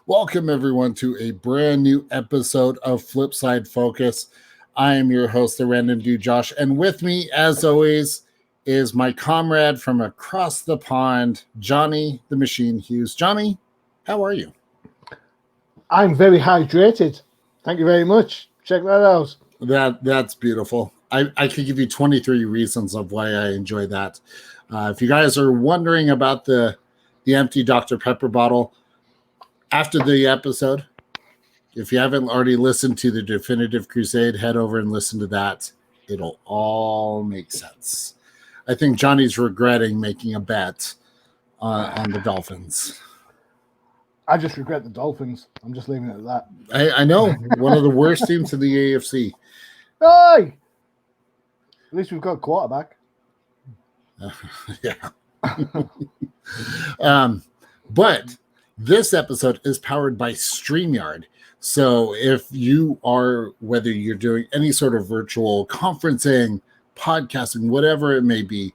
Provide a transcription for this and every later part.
Welcome, everyone, to a brand new episode of Flipside Focus. I am your host, the Random Dude Josh, and with me, as always, is my comrade from across the pond, Johnny the Machine Hughes. Johnny, how are you? I'm very hydrated. Thank you very much. Check that out. That's beautiful. I could give you 23 reasons of why I enjoy that. If you guys are wondering about the empty Dr. Pepper bottle, after the episode, if you haven't already listened to the Definitive Crusade, head over and listen to that. It'll all make sense. I think Johnny's regretting making a bet on the Dolphins. I just regret the Dolphins. I'm just leaving it at that. I know. One of the worst teams in the AFC. Hey! At least we've got a quarterback. Yeah. But this episode is powered by StreamYard. So if you are, whether you're doing any sort of virtual conferencing, podcasting, whatever it may be,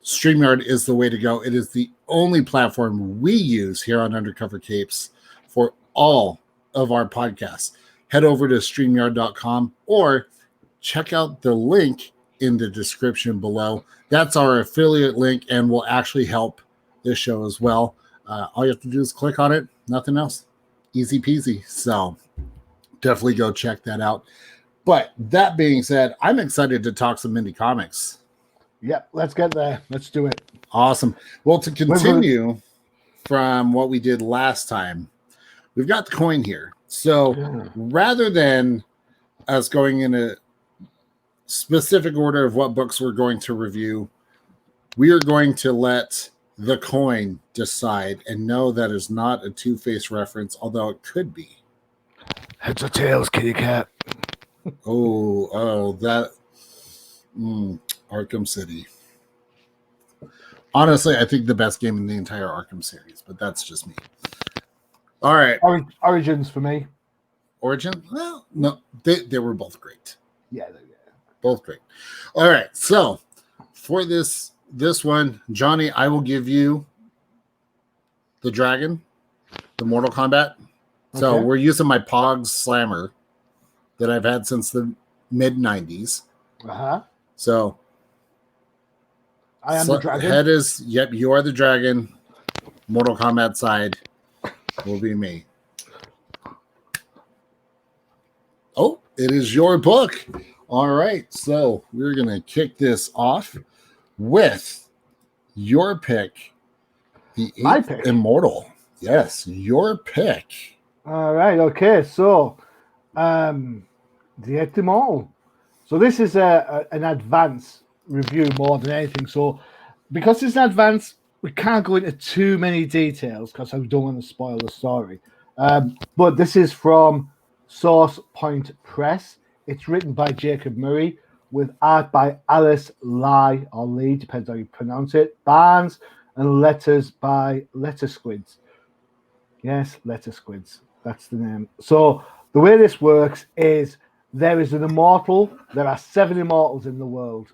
StreamYard is the way to go. It is the only platform we use here on Undercover Capes for all of our podcasts. Head over to StreamYard.com or check out the link in the description below. That's our affiliate link and will actually help this show as well. All you have to do is click on it. Nothing else. Easy peasy. So definitely go check that out. But that being said, I'm excited to talk some indie comics. Yep, let's get there. Let's do it. Awesome. Well, to continue from what we did last time, we've got the coin here. So rather than us going in a specific order of what books we're going to review, we are going to let the coin decide, and no, that is not a Two-Face reference, although it could be. Heads or tails, kitty cat. That Arkham City. Honestly, I think the best game in the entire Arkham series, but that's just me. All right. Origins for me. Origin? Well, no, they were both great. Yeah. Both great. All right. So for this one, Johnny, I will give you the dragon, the Mortal Kombat. So we're using my Pogs Slammer that I've had since the mid-90s. So I am the dragon. Head is, yep, you are the dragon. Mortal Kombat side will be me. Oh, it is your book. All right. So we're going to kick this off with your pick, the Eighth Immortal. Yes, your pick. All right. Okay. So, the Eighth Immortal. So this is an advance review more than anything. So because it's an advance, we can't go into too many details because I don't want to spoil the story. But this is from Source Point Press. It's written by Jacob Murray with art by Alice Lee, or Lee, depends how you pronounce it, Barnes, and letters by Letter Squids. Yes, Letter Squids. That's the name. So the way this works is there is an immortal. There are 7 immortals in the world.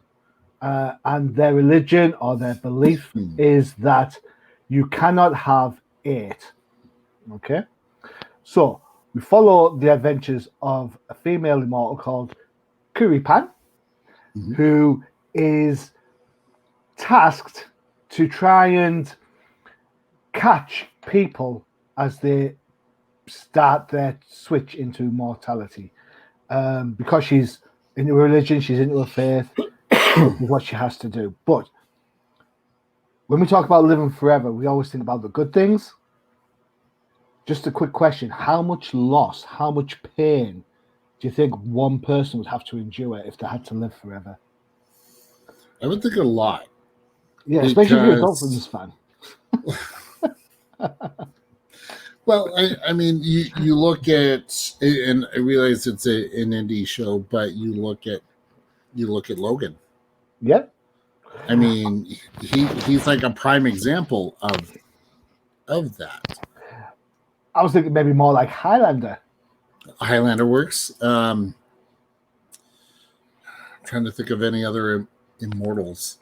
And their religion or their belief is that you cannot have 8. Okay? So we follow the adventures of a female immortal called Kuripan, who is tasked to try and catch people as they start their switch into mortality. Because she's into religion, she's into her faith, this is what she has to do. But when we talk about living forever, we always think about the good things. Just a quick question. How much loss, how much pain do you think one person would have to endure if they had to live forever? I would think a lot. Yeah, especially if you're a Dolphins fan. Well, I mean, you look at, and I realize it's an indie show, but you look at Logan. Yeah. I mean, he's like a prime example of that. I was thinking maybe more like Highlander. Highlander works. I'm trying to think of any other immortals.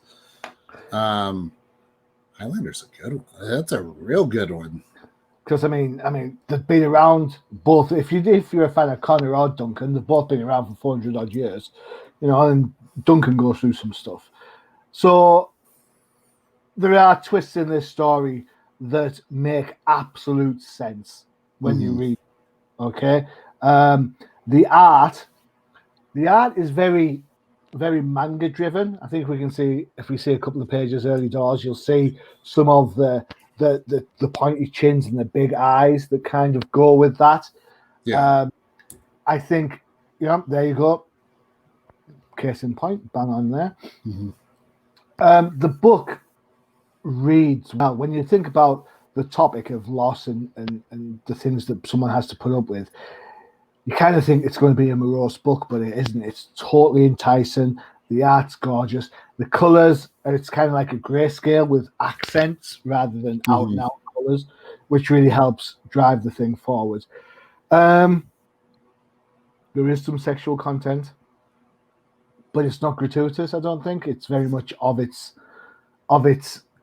Highlander's a good one. That's a real good one. because I mean, they've been around both. If you're a fan of Connor or Duncan, they've both been around for 400 odd years, and Duncan goes through some stuff. So there are twists in this story that make absolute sense when you read. Okay, the art is very, very manga driven. I think we can see, if we see a couple of pages early doors, you'll see some of the pointy chins and the big eyes that kind of go with that. Yeah. I think, there you go. Case in point, bang on there. The book reads well. When you think about the topic of loss and the things that someone has to put up with, you kind of think it's going to be a morose book, but it isn't. It's totally enticing. The art's gorgeous. The colours, it's kind of like a grayscale with accents rather than out and out colours, which really helps drive the thing forward. There is some sexual content, but it's not gratuitous, I don't think. It's very much of its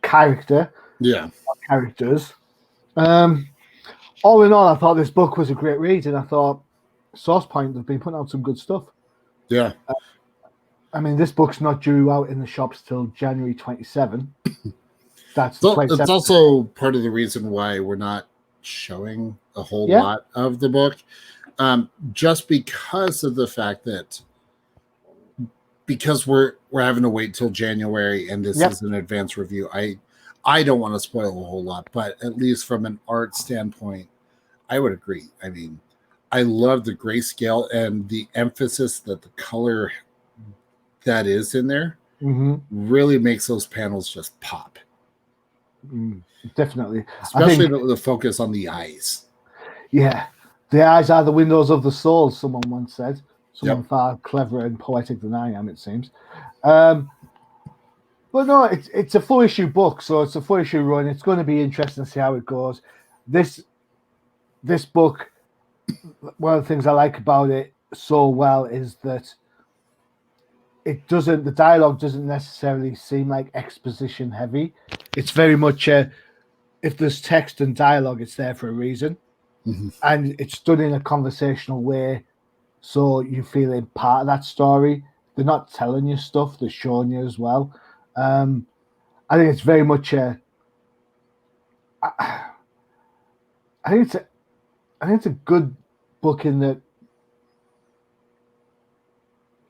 character. Yeah. Characters. All in all, I thought this book was a great read, and I thought Source Point have been putting out some good stuff. Yeah. I mean, this book's not due out in the shops till January 27. That's it's also part of the reason why we're not showing a whole lot of the book, just because of the fact that we're having to wait till January, and this is an advanced review. I don't want to spoil a whole lot, but at least from an art standpoint, I would agree. I mean, I love the grayscale and the emphasis that the color that is in there really makes those panels just pop. Definitely. Especially the focus on the eyes. Yeah. The eyes are the windows of the soul, someone once said. Someone far cleverer and poetic than I am, it seems. But no, it's a 4-issue book, so it's a 4-issue run. It's going to be interesting to see how it goes. This book, one of the things I like about it so well is that the dialogue doesn't necessarily seem like exposition heavy. It's very much if there's text and dialogue, it's there for a reason. And it's done in a conversational way, so you feel in part of that story. They're not telling you stuff, they're showing you as well. I think it's very much I think it's a good book in that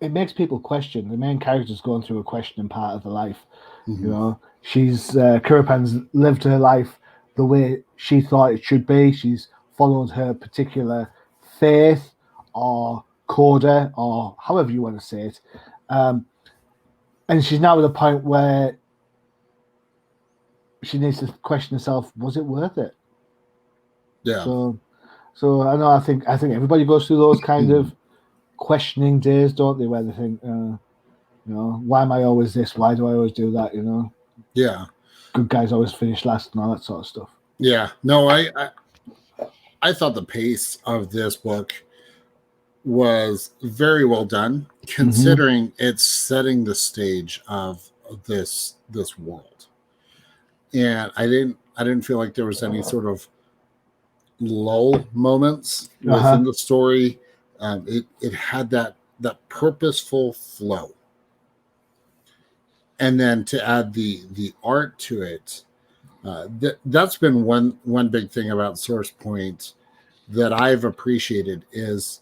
it makes people question. The main character's going through a questioning part of her life. She's Kirapan's lived her life the way she thought it should be. She's followed her particular faith or coda, or however you want to say it. And she's now at a point where she needs to question herself, was it worth it? Yeah. So I know I think everybody goes through those kind of questioning days, don't they, where they think, why am I always this? Why do I always do that? Yeah. Good guys always finish last and all that sort of stuff. Yeah. No, I thought the pace of this book was very well done, considering it's setting the stage of this world. And I didn't feel like there was any sort of lull moments within the story. It had that purposeful flow, and then to add the art to it, that's been one big thing about Source Point that I've appreciated is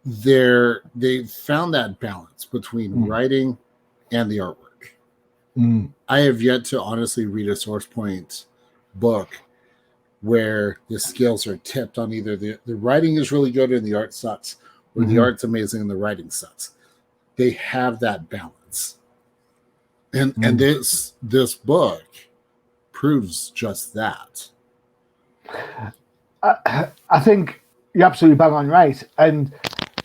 they found that balance between writing and the artwork. I have yet to honestly read a Source Point book where the scales are tipped on either the writing is really good and the art sucks, or the art's amazing and the writing sucks. They have that balance. And this book proves just that. I think you're absolutely bang on right. And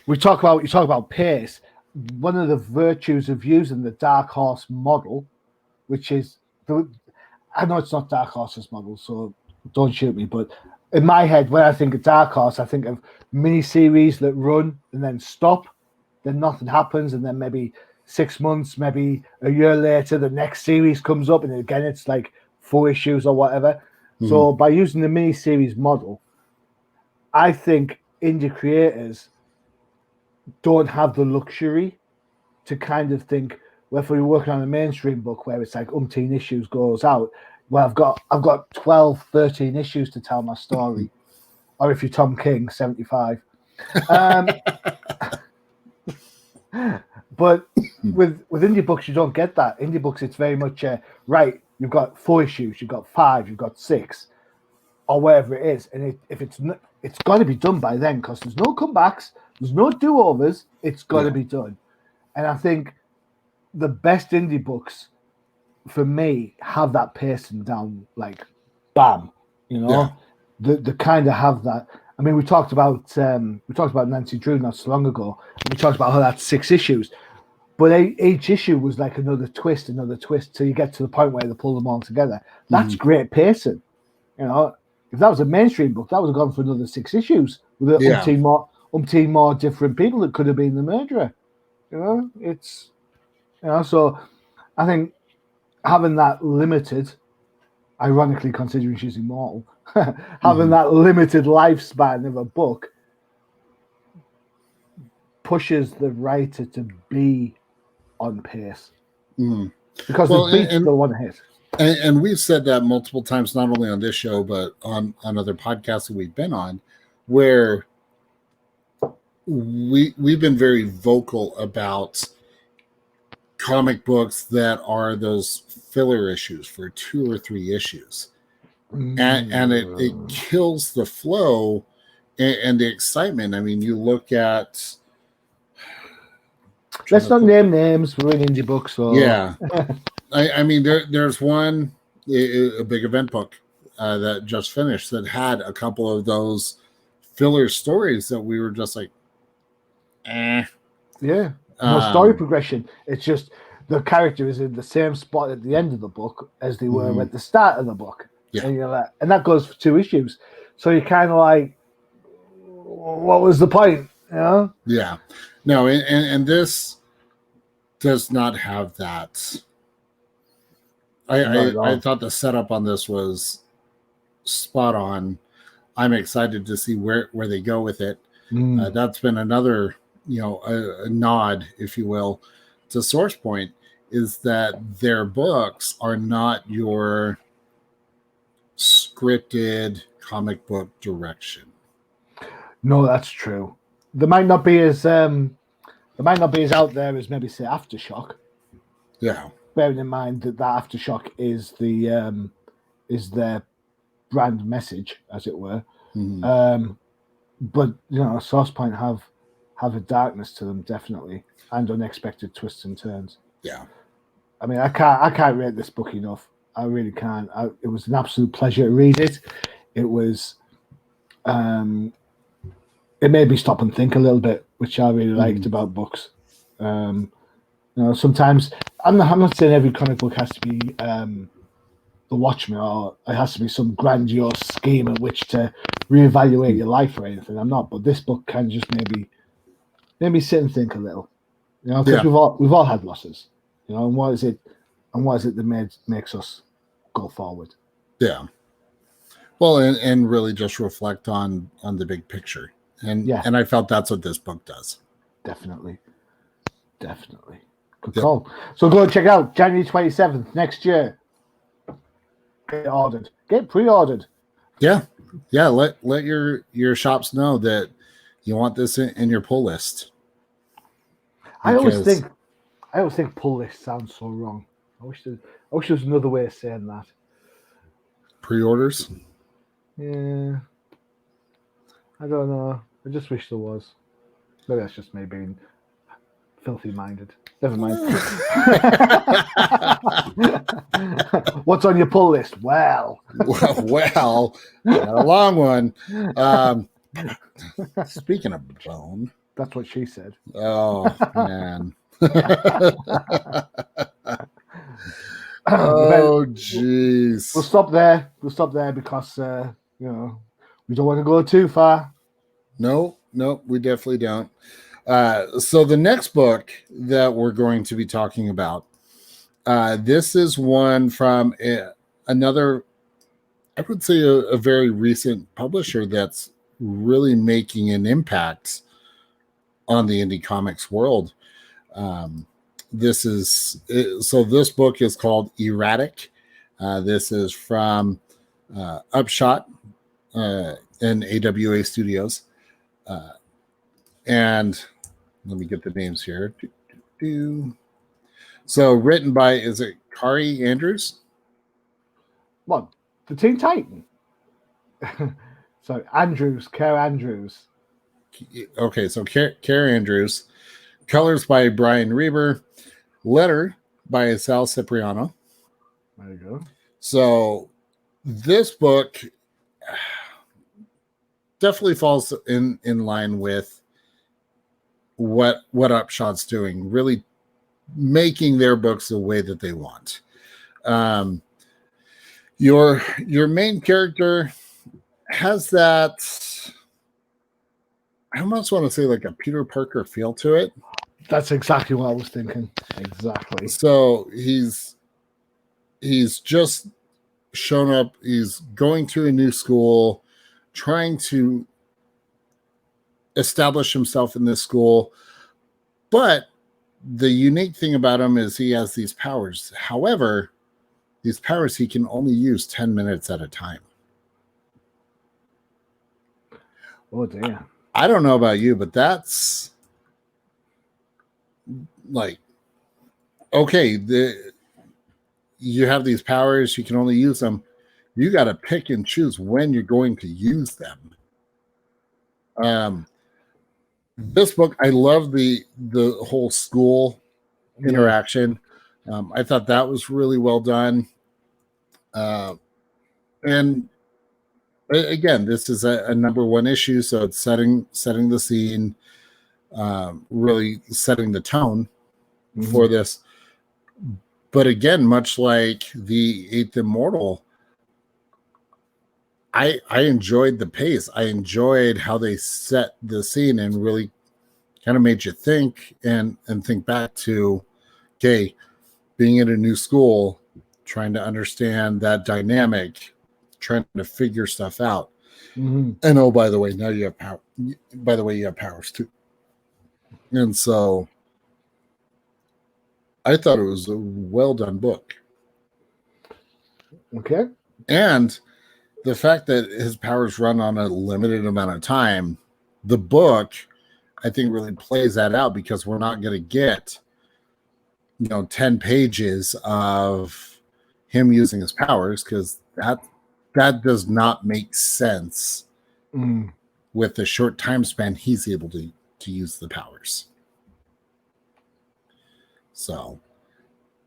you talk about pace. One of the virtues of using the Dark Horse model, which is I know it's not Dark Horse's model, so don't shoot me, but in my head, when I think of Dark Horse, I think of mini-series that run and then stop, then nothing happens, and then maybe 6 months, maybe a year later, the next series comes up, and again, it's like 4 issues or whatever. So by using the mini series model, I think indie creators don't have the luxury to kind of think, well, if we're working on a mainstream book where it's like umpteen issues goes out, well, I've got 12, 13 issues to tell my story. Or if you're Tom King, 75. But with indie books, you don't get that. Indie books, it's very much right. You've got 4 issues, you've got 5, you've got 6, or whatever it is. And if it's not, it's got to be done by then because there's no comebacks, there's no do-overs. It's got to be done. And I think the best indie books, for me, have that pacing down like bam. You know, the kind of have that. I mean, we talked about Nancy Drew not so long ago. And we talked about how that's 6 issues, but each issue was like another twist, till you get to the point where they pull them all together. That's great pacing. You know, if that was a mainstream book, that would have gone for another 6 issues with umpteen more different people that could have been the murderer. You know, it's so I think having that limited, ironically considering she's immortal, having that limited lifespan of a book pushes the writer to be on pace because the beats still want to hit. And we've said that multiple times, not only on this show, but on other podcasts that we've been on, where we've been very vocal about comic books that are those filler issues for 2 or 3 issues. And it kills the flow and the excitement. I mean, you look at... Let's not name names. We're in indie books. So. Yeah. I mean, there's one, a big event book that just finished that had a couple of those filler stories that we were just like, eh. Yeah. No story progression. It's just the character is in the same spot at the end of the book as they were at the start of the book. Yeah. And you're like, and that goes for 2 issues. So you're kind of like, what was the point? You know? Yeah. No, and this does not have that. I thought the setup on this was spot on. I'm excited to see where they go with it. That's been another, a nod, if you will, to Source Point, is that their books are not your scripted comic book direction. No, that's true. They might not be as out there as maybe say Aftershock. Yeah. Bearing in mind that Aftershock is their brand message, as it were. But Source Point have a darkness to them, definitely, and unexpected twists and turns. Yeah. I mean, I can't rate this book enough. I really can't. It was an absolute pleasure to read it. It was, it made me stop and think a little bit, which I really liked about books. Sometimes I'm not saying every comic book has to be The Watchmen, or it has to be some grandiose scheme in which to reevaluate your life or anything. I'm not, but this book can just maybe sit and think a little. Because we've all had losses. And what is it that makes us go forward? Yeah. Well, and really just reflect on the big picture. And I felt that's what this book does. Definitely. Good call. So go and check out January 27th next year. Get pre-ordered. Yeah. Let your shops know that you want this in your pull list. I always think pull list sounds so wrong. I wish there was another way of saying that. Pre-orders? Yeah. I don't know. I just wish there was. Maybe that's just me being filthy minded. Never mind. What's on your pull list? Well, a long one. Speaking of bone, that's what she said. Oh man. Oh jeez. We'll stop there because we don't want to go too far. No, we definitely don't. So the next book that we're going to be talking about, this is one from another I would say a very recent publisher that's really making an impact on the indie comics world. This book is called Erratic. This is from Upshot and AWA Studios. And let me get the names here. So written by, is it Kari Andrews? What? The Teen Titan? So Andrews, Care Andrews. Okay, so Care Andrews. Colors by Brian Reber. Letter by Sal Cipriano. There you go. So this book definitely falls in line with what Upshot's doing, really making their books the way that they want. Your main character has that, I almost want to say like a Peter Parker feel to it. That's exactly what I was thinking. Exactly. So he's just shown up. He's going to a new school, trying to establish himself in this school. But the unique thing about him is he has these powers. However, these powers he can only use 10 minutes at a time. Oh, dear. I don't know about you, but that's like, okay, you have these powers, you can only use them. You got to pick and choose when you're going to use them. This book, I love the whole school interaction. I thought that was really well done. And again, this is a number one issue, so it's setting the scene, really setting the tone for this. But again, much like the Eighth Immortal, I enjoyed the pace. I enjoyed how they set the scene and really kind of made you think and think back to, okay, being in a new school, trying to understand that dynamic, trying to figure stuff out. And oh, by the way, now you have power. By the way, you have powers too. And so I thought it was a well done book. Okay. And the fact that his powers run on a limited amount of time, the book, I think, really plays that out, because we're not going to get, 10 pages of him using his powers, because that does not make sense with the short time span he's able to use the powers. So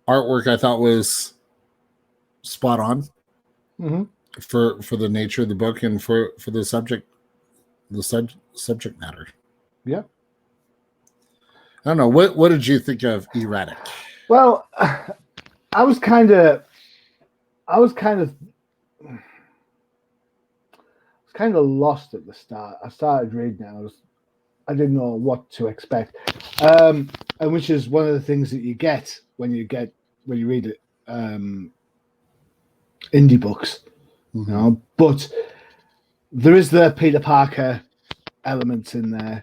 artwork I thought was spot on for the nature of the book and for the subject matter. Yeah. I don't know. What did you think of Erratic? Well, I was kind of lost at the start. I started reading it. I didn't know what to expect, and which is one of the things that you get when you read it, indie books, But there is the Peter Parker elements in there,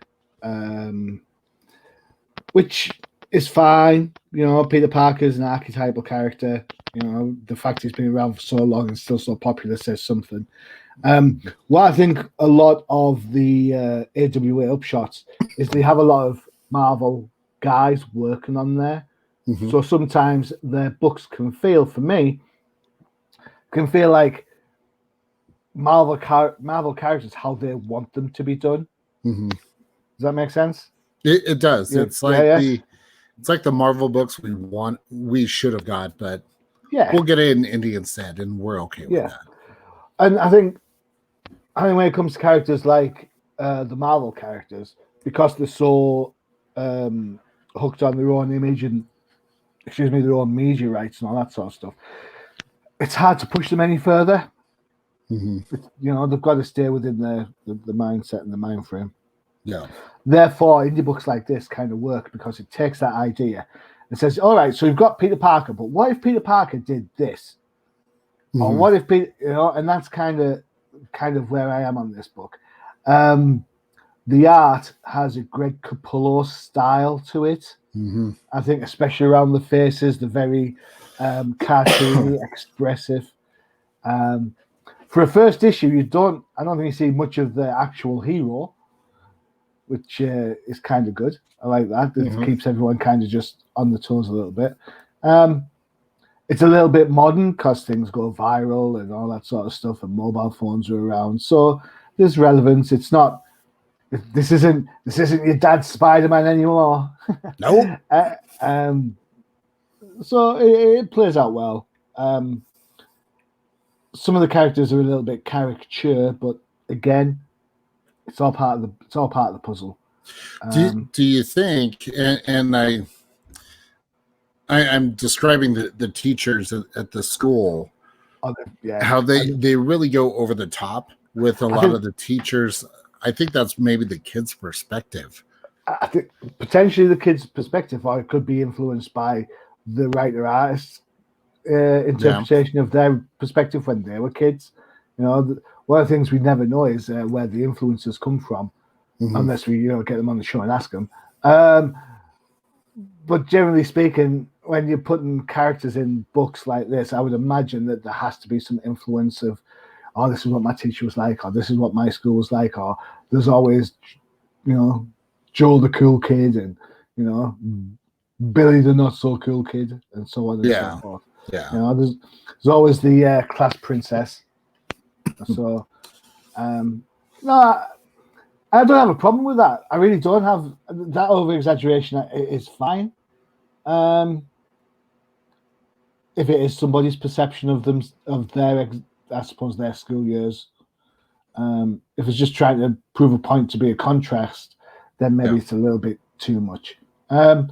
which is fine. Peter Parker is an archetypal character. The fact he's been around for so long and still so popular says something. What I think a lot of the AWA Upshots is they have a lot of Marvel guys working on there. So sometimes their books can feel like Marvel characters how they want them to be done. Does that make sense? It does. Yeah. It's like the Marvel books we should have got, but we'll get it in indie instead, and we're okay with that. And I think when it comes to characters like the Marvel characters, because they're so hooked on their own image and their own media rights and all that sort of stuff, it's hard to push them any further. They've got to stay within the mindset and the mind frame. Yeah. Therefore, indie books like this kind of work because it takes that idea and says, all right, so you've got Peter Parker, but what if Peter Parker did this? Or what if people, and that's kind of where I am on this book. The art has a Greg Capullo style to it. I think, especially around the faces, the very cartoony, expressive. For a first issue, I don't think you see much of the actual hero, which is kind of good. I like that. It keeps everyone kind of just on the toes a little bit. It's a little bit modern because things go viral and all that sort of stuff, and mobile phones are around. So there's relevance. It's not. This isn't your dad's Spider-Man anymore. Nope. So it plays out well. Some of the characters are a little bit caricature, but again, it's all part of the puzzle. Do you think? And I'm describing the teachers at the school. How they really go over the top with a lot of the teachers. I think that's maybe the kids' perspective. I think potentially the kids' perspective, or it could be influenced by the writer-artist's interpretation of their perspective when they were kids. One of the things we never know is where the influences come from, unless we get them on the show and ask them. But generally speaking, when you're putting characters in books like this, I would imagine that there has to be some influence of, oh, this is what my teacher was like, or this is what my school was like, or there's always, Joe the cool kid, and Billy the not so cool kid, and so on and so forth. Yeah. There's always the class princess. So, no, I don't have a problem with that. I really don't have that over exaggeration. Is fine. If it is somebody's perception of them, of their, I suppose, their school years. If it's just trying to prove a point to be a contrast, then maybe it's a little bit too much. But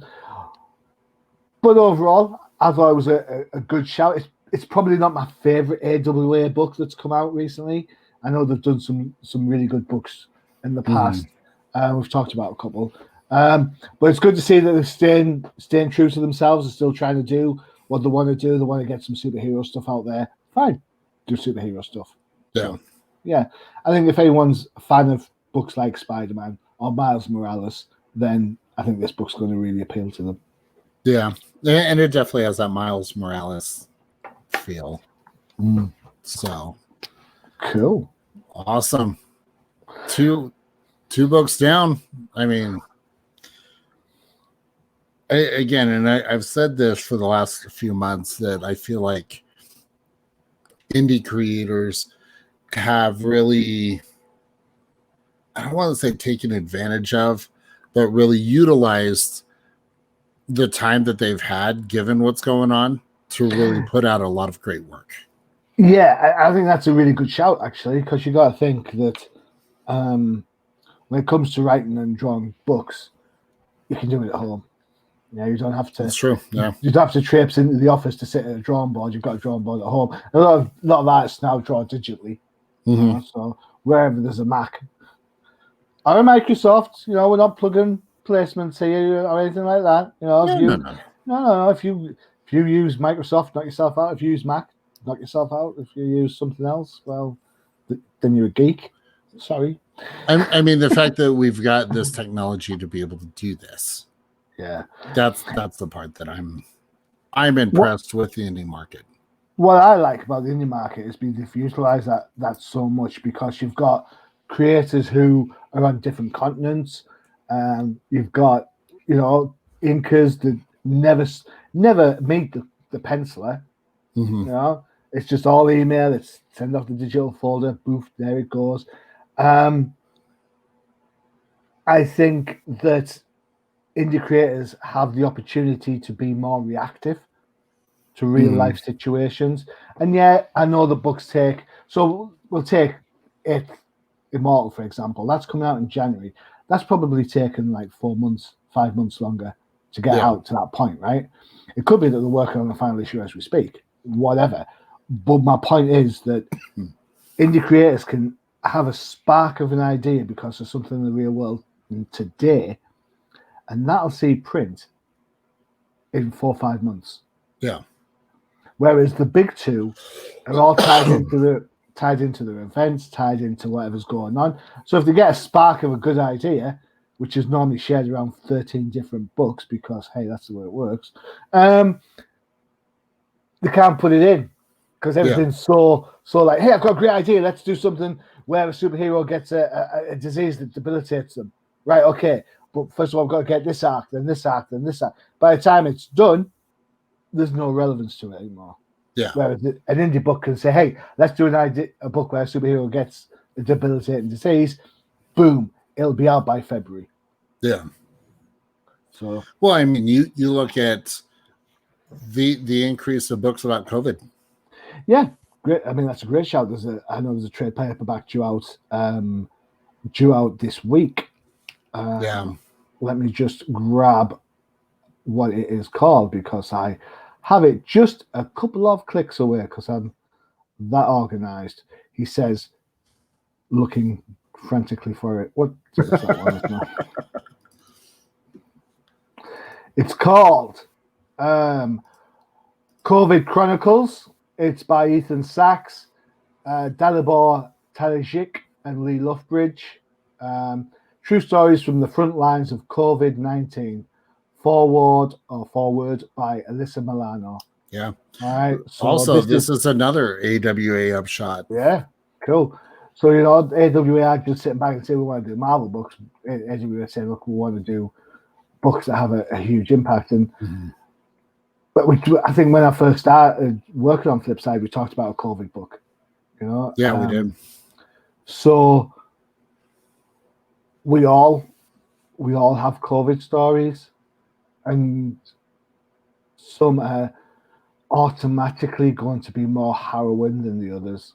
overall, I thought it was a good shout. It's probably not my favorite AWA book that's come out recently. I know they've done some really good books in the past. We've talked about a couple. But it's good to see that they're staying true to themselves and still trying to do what they want to do. They want to get some superhero stuff out there. Fine, do superhero stuff. Yeah. So, yeah, I think if anyone's a fan of books like Spider-Man or Miles Morales, then I think this book's going to really appeal to them. Yeah, and it definitely has that Miles Morales feel. So cool, awesome. Two books down. I mean, I've said this for the last few months that I feel like indie creators have really, I don't want to say taken advantage of, but really utilized the time that they've had, given what's going on, to really put out a lot of great work. Yeah, I think that's a really good shout, actually, because you got to think that when it comes to writing and drawing books, you can do it at home. You don't have to. That's true. Yeah, you don't have to traipse into the office to sit at a drawing board. You've got a drawing board at home. A lot of artists now draw digitally. So wherever there's a Mac or a Microsoft, we're not plugging placements here or anything like that. No. If you use Microsoft, knock yourself out. If you use Mac, knock yourself out. If you use something else, well, then you're a geek. Sorry. I mean, the fact that we've got this technology to be able to do this. Yeah, that's the part that I'm impressed with the indie market. What I like about the indie market is they've utilized that so much, because you've got creators who are on different continents. You've got inkers that never meet the penciler. It's just all email. It's send off the digital folder. Boof, there it goes. I think that indie creators have the opportunity to be more reactive to real life situations. And yeah, I know the books we'll take it, Immortal, for example. That's coming out in January. That's probably taken like 4 months, 5 months longer to get out to that point, right? It could be that they're working on the final issue as we speak, whatever. But my point is that indie creators can have a spark of an idea because of something in the real world today, and that'll see print in 4 or 5 months. Yeah. Whereas the big two are all tied into the events, tied into whatever's going on. So if they get a spark of a good idea, which is normally shared around 13 different books, because hey, that's the way it works, they can't put it in because everything's so like, hey, I've got a great idea. Let's do something where a superhero gets a disease that debilitates them. Right, okay. But first of all, I've got to get this arc, then this arc, then this arc. By the time it's done, there's no relevance to it anymore. Yeah. Whereas an indie book can say, hey, let's do a book where a superhero gets a debilitating disease. Boom, it'll be out by February. Yeah. So, well, I mean, you look at the increase of books about COVID. Yeah, great. I mean, that's a great shout. I know there's a trade paperback due out this week. Let me just grab what it is called because I have it just a couple of clicks away because I'm that organized. He says, looking frantically for it. What is that one? It's called COVID Chronicles. It's by Ethan Sachs, Dalibor Talajic, and Lee Loughbridge. True stories from the front lines of COVID-19. Forward by Alyssa Milano. Yeah. All right. So also, this is another AWA upshot. Yeah. Cool. So, AWA are just sitting back and say we want to do Marvel books. AWA say, look, we want to do books that have a huge impact. And but I think when I first started working on Flipside, we talked about a COVID book. Yeah, we did. So we all have COVID stories, and some are automatically going to be more harrowing than the others.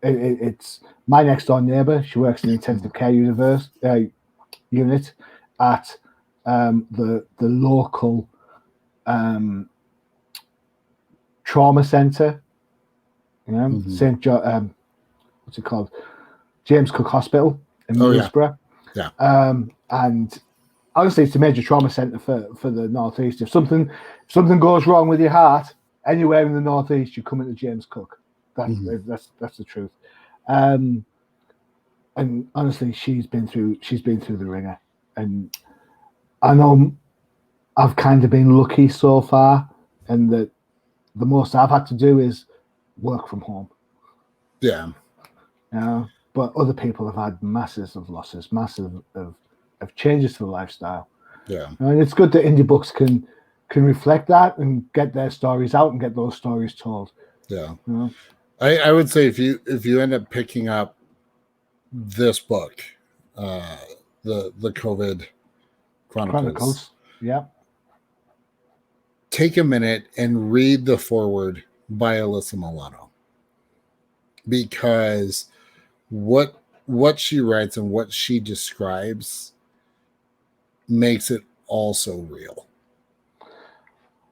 It's my next door neighbor. She works in the intensive care unit at the local trauma center. St. John. What's it called? James Cook Hospital in Middlesbrough. Yeah. And honestly, it's a major trauma center for the Northeast. If something goes wrong with your heart anywhere in the Northeast, you come into James Cook. That's the truth. And honestly, she's been through the ringer. And I know I've kind of been lucky so far, and that the most I've had to do is work from home. Yeah. But other people have had masses of losses, massive of changes to the lifestyle. Yeah. And it's good that indie books can reflect that and get their stories out and get those stories told. Yeah. I would say if you end up picking up this book, the COVID Chronicles. Yeah. Take a minute and read the foreword by Alyssa Milano, because what she writes and what she describes makes it also real.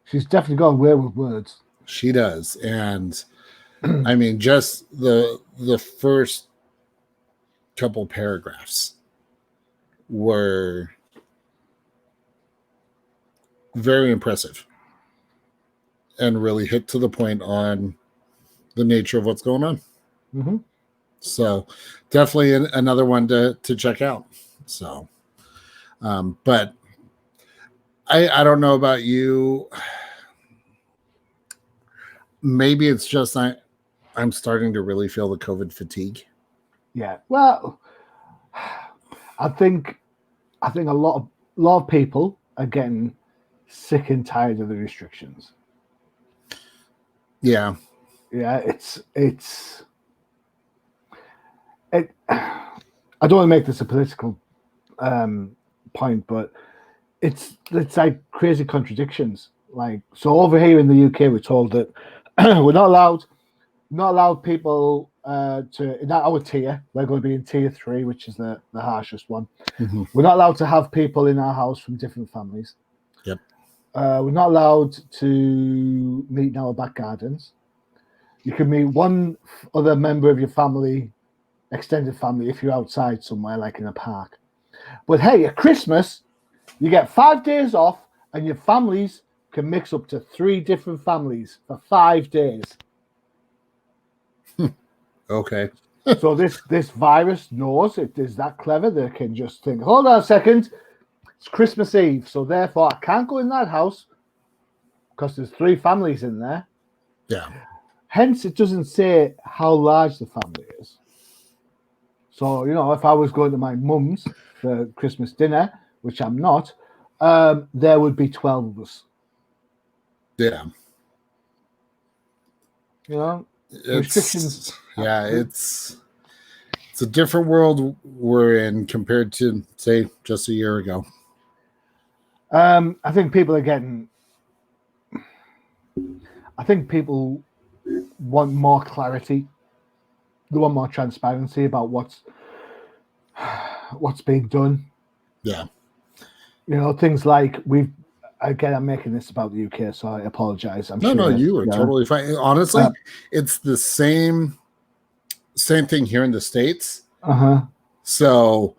She's definitely got a way with words. She does. And I mean, just the first couple paragraphs were very impressive and really hit to the point on the nature of what's going on. Mm-hmm. So definitely another one to check out. So, but I don't know about you. Maybe it's just I'm starting to really feel the COVID fatigue. Yeah. Well, I think a lot of people are getting sick and tired of the restrictions. Yeah. Yeah, I don't want to make this a political point, but it's like crazy contradictions. Like, so over here in the UK, we're told that we're not allowed people to, in our tier, we're going to be in tier 3, which is the harshest one. Mm-hmm. We're not allowed to have people in our house from different families. Yep. We're not allowed to meet in our back gardens. You can meet one other member of your family, extended family, if you're outside somewhere, like in a park. But hey, at Christmas, you get 5 days off, and your families can mix up to 3 different families for 5 days. Okay. So this virus knows it is that clever. They can just think, hold on a second, it's Christmas Eve, so therefore I can't go in that house because there's 3 families in there. Yeah. Hence, it doesn't say how large the family is. So, if I was going to my mum's for Christmas dinner, which I'm not, there would be 12 of us. Yeah. Restrictions. It's a different world we're in compared to, say, just a year ago. I think people want more clarity. They want more transparency about what's being done. Yeah. Things like I'm making this about the UK, so I apologize. No, you were totally fine. Honestly, it's the same thing here in the States. Uh-huh. So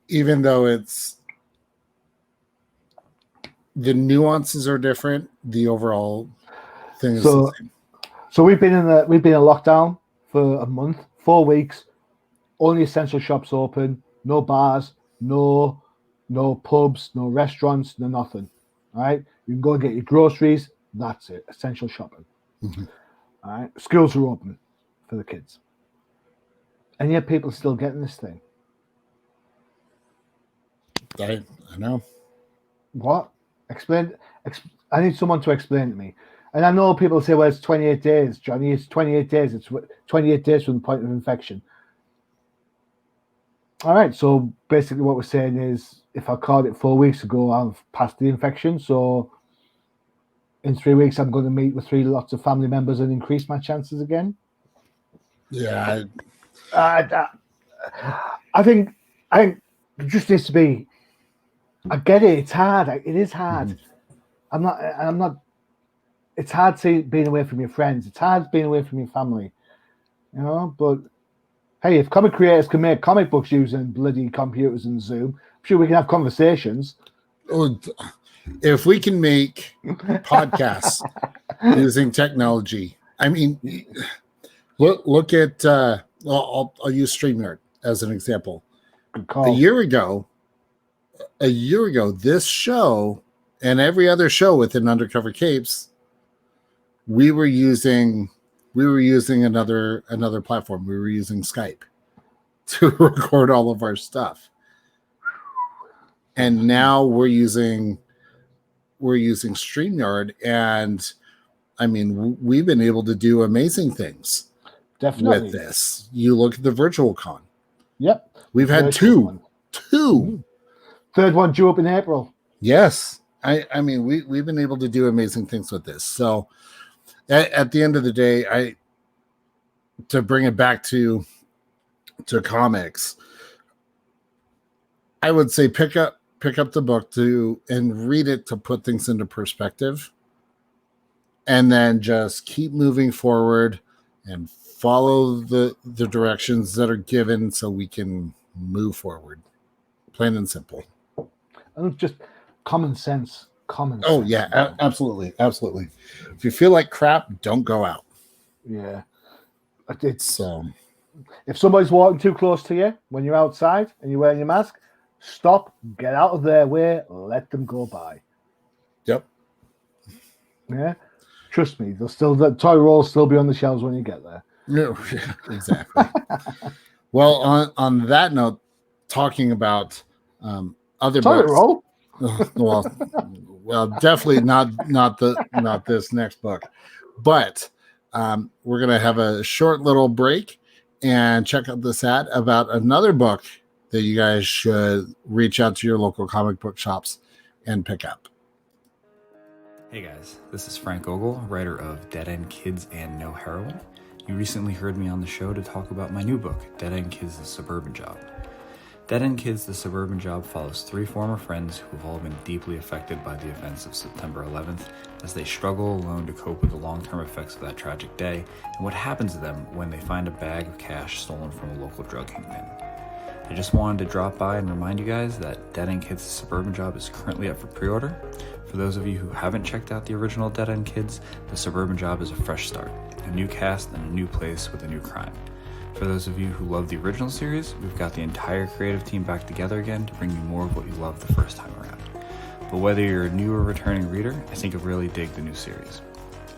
even though the nuances are different, the overall thing is the same. So we've been in lockdown for a month, 4 weeks, only essential shops open, no bars, no pubs, no restaurants, no nothing. All right, you can go and get your groceries. That's it. Essential shopping. Mm-hmm. All right, schools are open for the kids, and yet people are still getting this thing. I know. What? Explain. I need someone to explain to me. And I know people say, well, it's 28 days, Johnny. It's 28 days. It's 28 days from the point of infection. All right. So basically what we're saying is if I caught it 4 weeks ago, I've passed the infection. So in 3 weeks, I'm going to meet with 3 lots of family members and increase my chances again. Yeah. I think it just needs to be, I get it. It's hard. It is hard. Mm-hmm. I'm not. It's hard being away from your friends. It's hard being away from your family, But hey, if comic creators can make comic books using bloody computers and Zoom, I'm sure we can have conversations. If we can make podcasts using technology, I mean, look at. I'll use StreamYard as an example. Good call. A year ago, this show and every other show within Undercover Capes, we were using another platform. We were using Skype to record all of our stuff. And now we're using StreamYard, and I mean, we've been able to do amazing things. Definitely. With this. You look at the virtual con. Yep. We've had two. Third one due up in April. Yes. I mean, we've been able to do amazing things with this. So at the end of the day, to bring it back to comics, I would say pick up the book and read it to put things into perspective, and then just keep moving forward and follow the directions that are given so we can move forward. Plain and simple. And just common sense. Oh, yeah, absolutely. Absolutely. If you feel like crap, don't go out. Yeah. If somebody's walking too close to you when you're outside and you're wearing your mask, stop, get out of their way, let them go by. Yep. Yeah. Trust me, the toy rolls still be on the shelves when you get there. No, exactly. Well, on that note, talking about other toilet books. Roll? Well, definitely not this next book, but we're gonna have a short little break and check out this ad about another book that you guys should reach out to your local comic book shops and pick up. Hey guys, this is Frank Ogle, writer of Dead End Kids and No Heroin. You recently heard me on the show to talk about my new book, Dead End Kids: The Suburban Job. Dead End Kids: The Suburban Job follows 3 former friends who have all been deeply affected by the events of September 11th as they struggle alone to cope with the long-term effects of that tragic day and what happens to them when they find a bag of cash stolen from a local drug kingpin. I just wanted to drop by and remind you guys that Dead End Kids' The Suburban Job is currently up for pre-order. For those of you who haven't checked out the original Dead End Kids, The Suburban Job is a fresh start, a new cast and a new place with a new crime. For those of you who love the original series, we've got the entire creative team back together again to bring you more of what you loved the first time around. But whether you're a new or returning reader, I think you'll really dig the new series.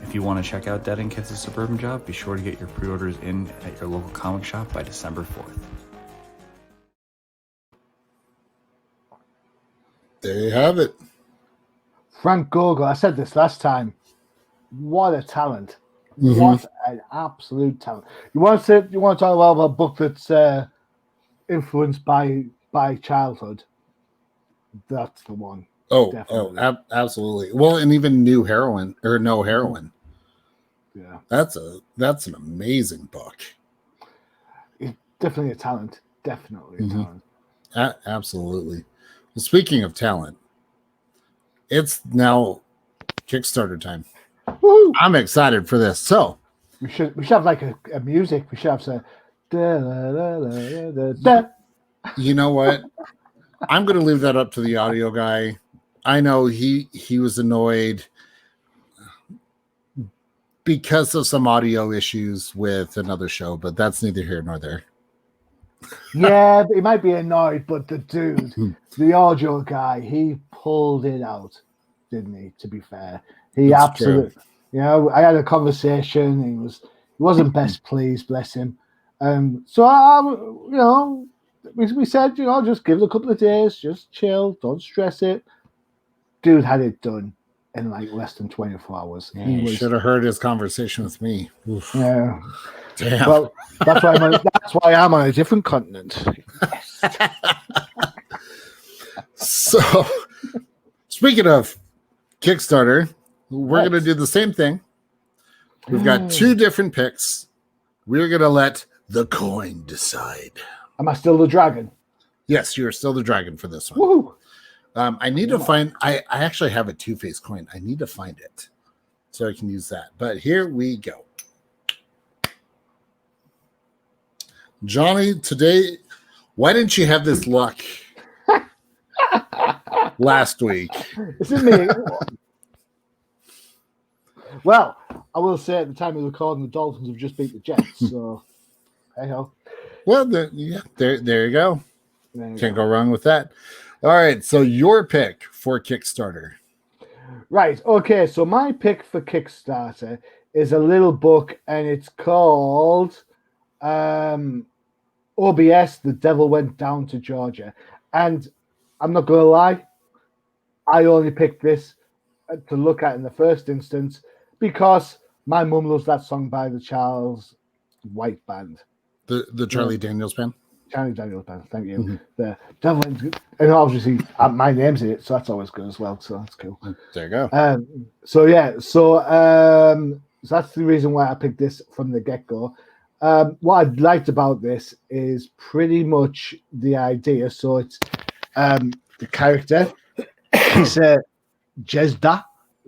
If you want to check out Dead End Kids' The Suburban Job, be sure to get your pre-orders in at your local comic shop by December 4th. There you have it. Frank Gogol, I said this last time. What a talent. Mhm. What an absolute talent. You want to talk about a book that's influenced by childhood? That's the one. Definitely. Absolutely. Well, and even No Heroine. Yeah. That's an amazing book. It's definitely a talent. Definitely a talent. Absolutely. Well, speaking of talent, it's now Kickstarter time. Woo! I'm excited for this. So we should have like a music. We should have some. Da, da, da, da, da, da. You know what? I'm going to leave that up to the audio guy. I know he was annoyed because of some audio issues with another show, but that's neither here nor there. Yeah, but he might be annoyed, but the dude, the audio guy, he pulled it out, didn't he? To be fair, he That's absolutely. true. You know, I had a conversation. He wasn't best pleased, bless him. So we said, just give it a couple of days, just chill, don't stress it. Dude had it done in like less than 24 hours. Yeah, he should have heard his conversation with me. Oof. Yeah. Damn. Well, that's why I'm on a different continent. So, speaking of Kickstarter, we're going to do the same thing. We've got two different picks. We're going to let the coin decide. Am I still the dragon? Yes, you're still the dragon for this one. Woohoo! I need to find. I actually have a two-faced coin. I need to find it so I can use that. But here we go. Johnny, today, why didn't you have this luck last week? Is it me? Well, I will say at the time of recording, the Dolphins have just beat the Jets. So, hey ho. Well, there you go. Can't go wrong with that. All right, so your pick for Kickstarter. Right, okay, so my pick for Kickstarter is a little book, and it's called OBS, The Devil Went Down to Georgia. And I'm not going to lie, I only picked this to look at in the first instance because my mum loves that song by the Charles White Band. The Charlie Daniels band? Charlie Daniels Band, thank you. Mm-hmm. The Devil Went, and obviously my name's in it, so that's always good as well, so that's cool. There you go. So that's the reason why I picked this from the get-go. What I liked about this is pretty much the idea. So it's the character, he's Jezda,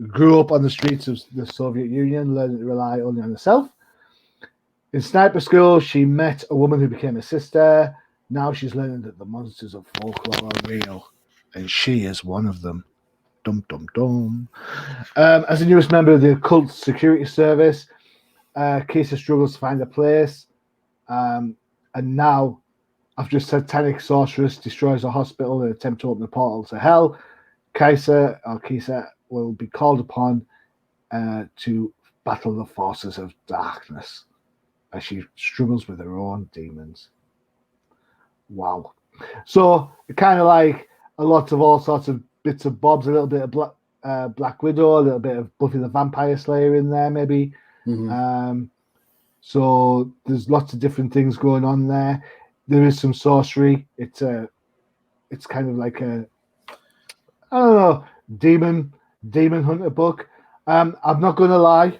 grew up on the streets of the Soviet Union, learning to rely only on herself. In sniper school, she met a woman who became a sister. Now she's learning that the monsters of folklore are real, and she is one of them. Dum dum dum. As the newest member of the occult security service, Kisa struggles to find a place, and now, after a satanic sorceress destroys a hospital in an attempt to open a portal to hell, Kisa will be called upon to battle the forces of darkness as she struggles with her own demons. Wow. So, kind of like a lot of all sorts of bits of bobs, a little bit of Black Widow, a little bit of Buffy the Vampire Slayer in there, maybe. Mm-hmm. So there's lots of different things going on there. There is some sorcery. It's kind of like a, I don't know, demon hunter book. I'm not going to lie.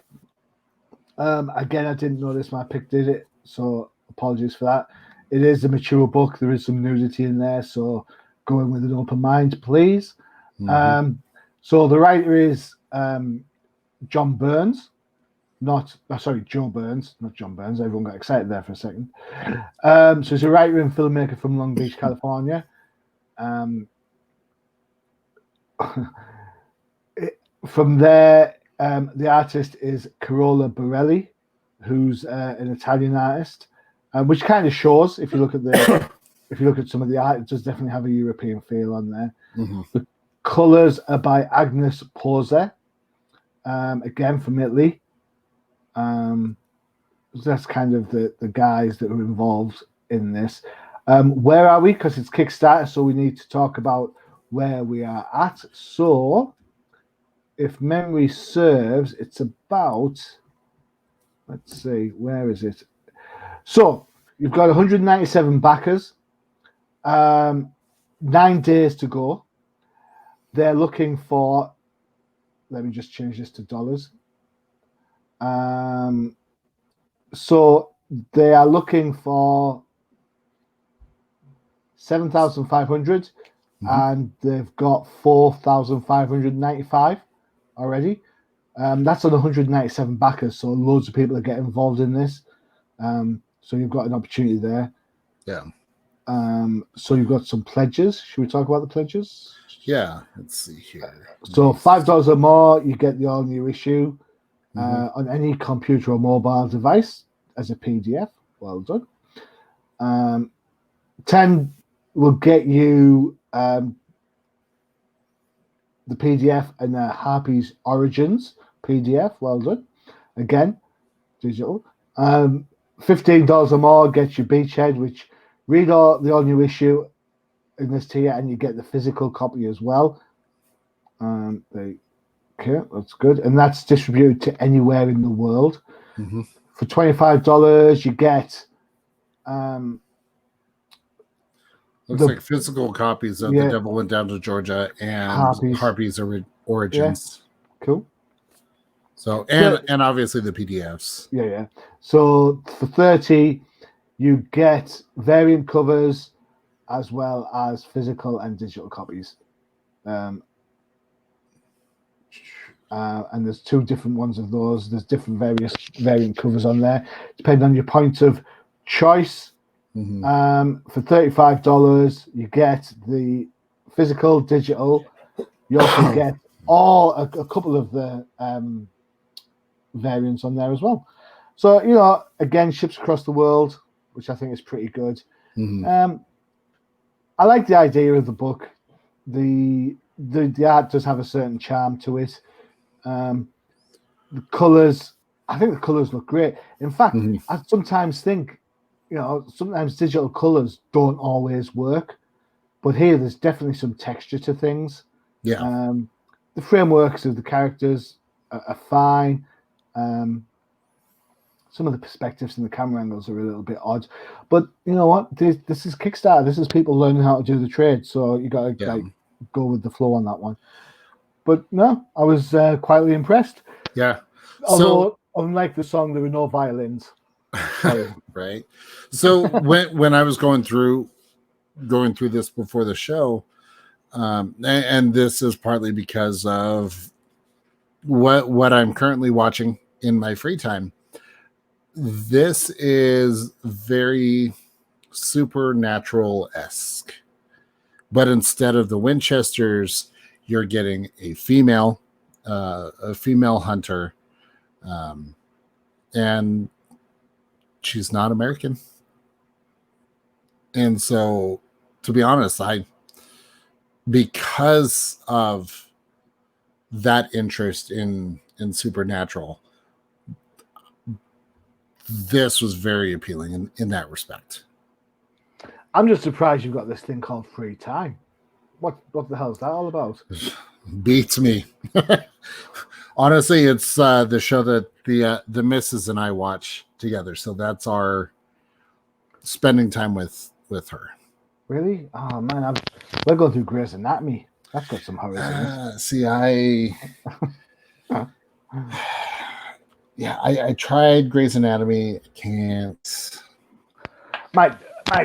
Again, I didn't know this when I picked it, so apologies for that. It is a mature book. There is some nudity in there, so go in with an open mind, please. Mm-hmm. So the writer is John Burns. Joe Burns, not John Burns. Everyone got excited there for a second. So he's a writer and filmmaker from Long Beach, California. From there, the artist is Carola Borelli, who's an Italian artist, which kind of shows if you look at some of the art, it does definitely have a European feel on there. Mm-hmm. The colours are by Agnes Poser, again from Italy. That's kind of the guys that are involved in this. Where are we? Because it's Kickstarter, so we need to talk about where we are at. So, if memory serves, it's about, let's see, where is it? So, you've got 197 backers, 9 days to go. They're looking for, let me just change this to dollars. So they are looking for 7,500, and they've got 4,595 already. That's on 197 backers, so loads of people are getting involved in this. So you've got an opportunity there. Yeah. So you've got some pledges. Should we talk about the pledges? Yeah. Let's see here. So $5 or more, you get the all-new issue on any computer or mobile device as a PDF. Well done. 10 will get you the PDF and the Harpy's Origins PDF. Well done. Again, digital. $15 or more gets you Beachhead, which read the all-new issue in this tier, and you get the physical copy as well. Okay, that's good. And that's distributed to anywhere in the world. Mm-hmm. For $25, you get looks like physical copies of The Devil Went Down to Georgia and Harpy's Origins. Yeah. Cool. So and obviously the PDFs. Yeah. So for $30, you get variant covers as well as physical and digital copies. And there's 2 different ones of those. There's different variant covers on there, depending on your point of choice. For $35, you get the physical, digital. You also get a couple of the variants on there as well. So, again, ships across the world, which I think is pretty good. I like the idea of the book. The art does have a certain charm to it. The colours, I think the colours look great. In fact, I sometimes think, sometimes digital colours don't always work, but here there's definitely some texture to things. Yeah. The frameworks of the characters are fine. Some of the perspectives and the camera angles are a little bit odd, but you know what? This is Kickstarter. This is people learning how to do the trade, so you got to go with the flow on that one. But no, I was quietly impressed. Yeah. Although, unlike the song, there were no violins. Right. So when I was going through this before the show, and this is partly because of what I'm currently watching in my free time. This is very supernatural-esque, but instead of the Winchesters, you're getting a female hunter, and she's not American. And so, to be honest, because of that interest in supernatural, this was very appealing in that respect. I'm just surprised you've got this thing called free time. What the hell is that all about? Beats me. Honestly, it's the show that the missus and I watch together. So that's our spending time with her. Really? Oh man, we're going through Grey's Anatomy. That's got some horrors in it. See, I tried Grey's Anatomy. I can't. Mind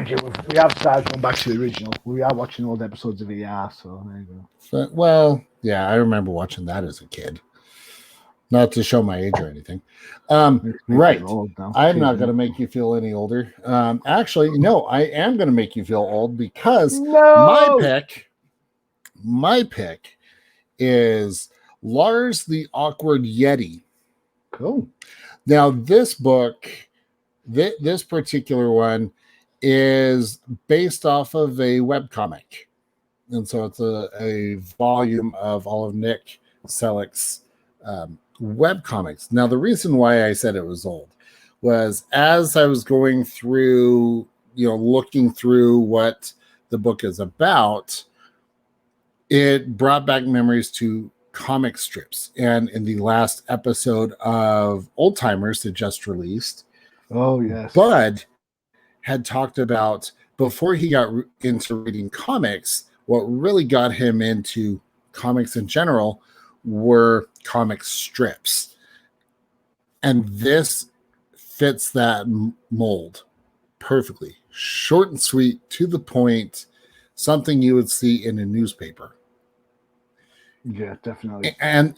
you, we have started going back to the original. We are watching old episodes of ER, so there you go. Well, yeah, I remember watching that as a kid. Not to show my age or anything. Makes me Right. feel old now. I'm not going to make you feel any older. Actually, no, I am going to make you feel old because my pick is Lars the Awkward Yeti. Cool. Now, this book, this particular one, is based off of a webcomic. And so it's a volume of all of Nick Selleck's webcomics. Now, the reason why I said it was old was as I was going through, looking through what the book is about, it brought back memories to comic strips. And in the last episode of Old Timers that just released, oh yes, Bud had talked about before he got into reading comics, what really got him into comics in general were comic strips. And this fits that mold perfectly. Short and sweet, to the point, something you would see in a newspaper. Yeah, definitely. And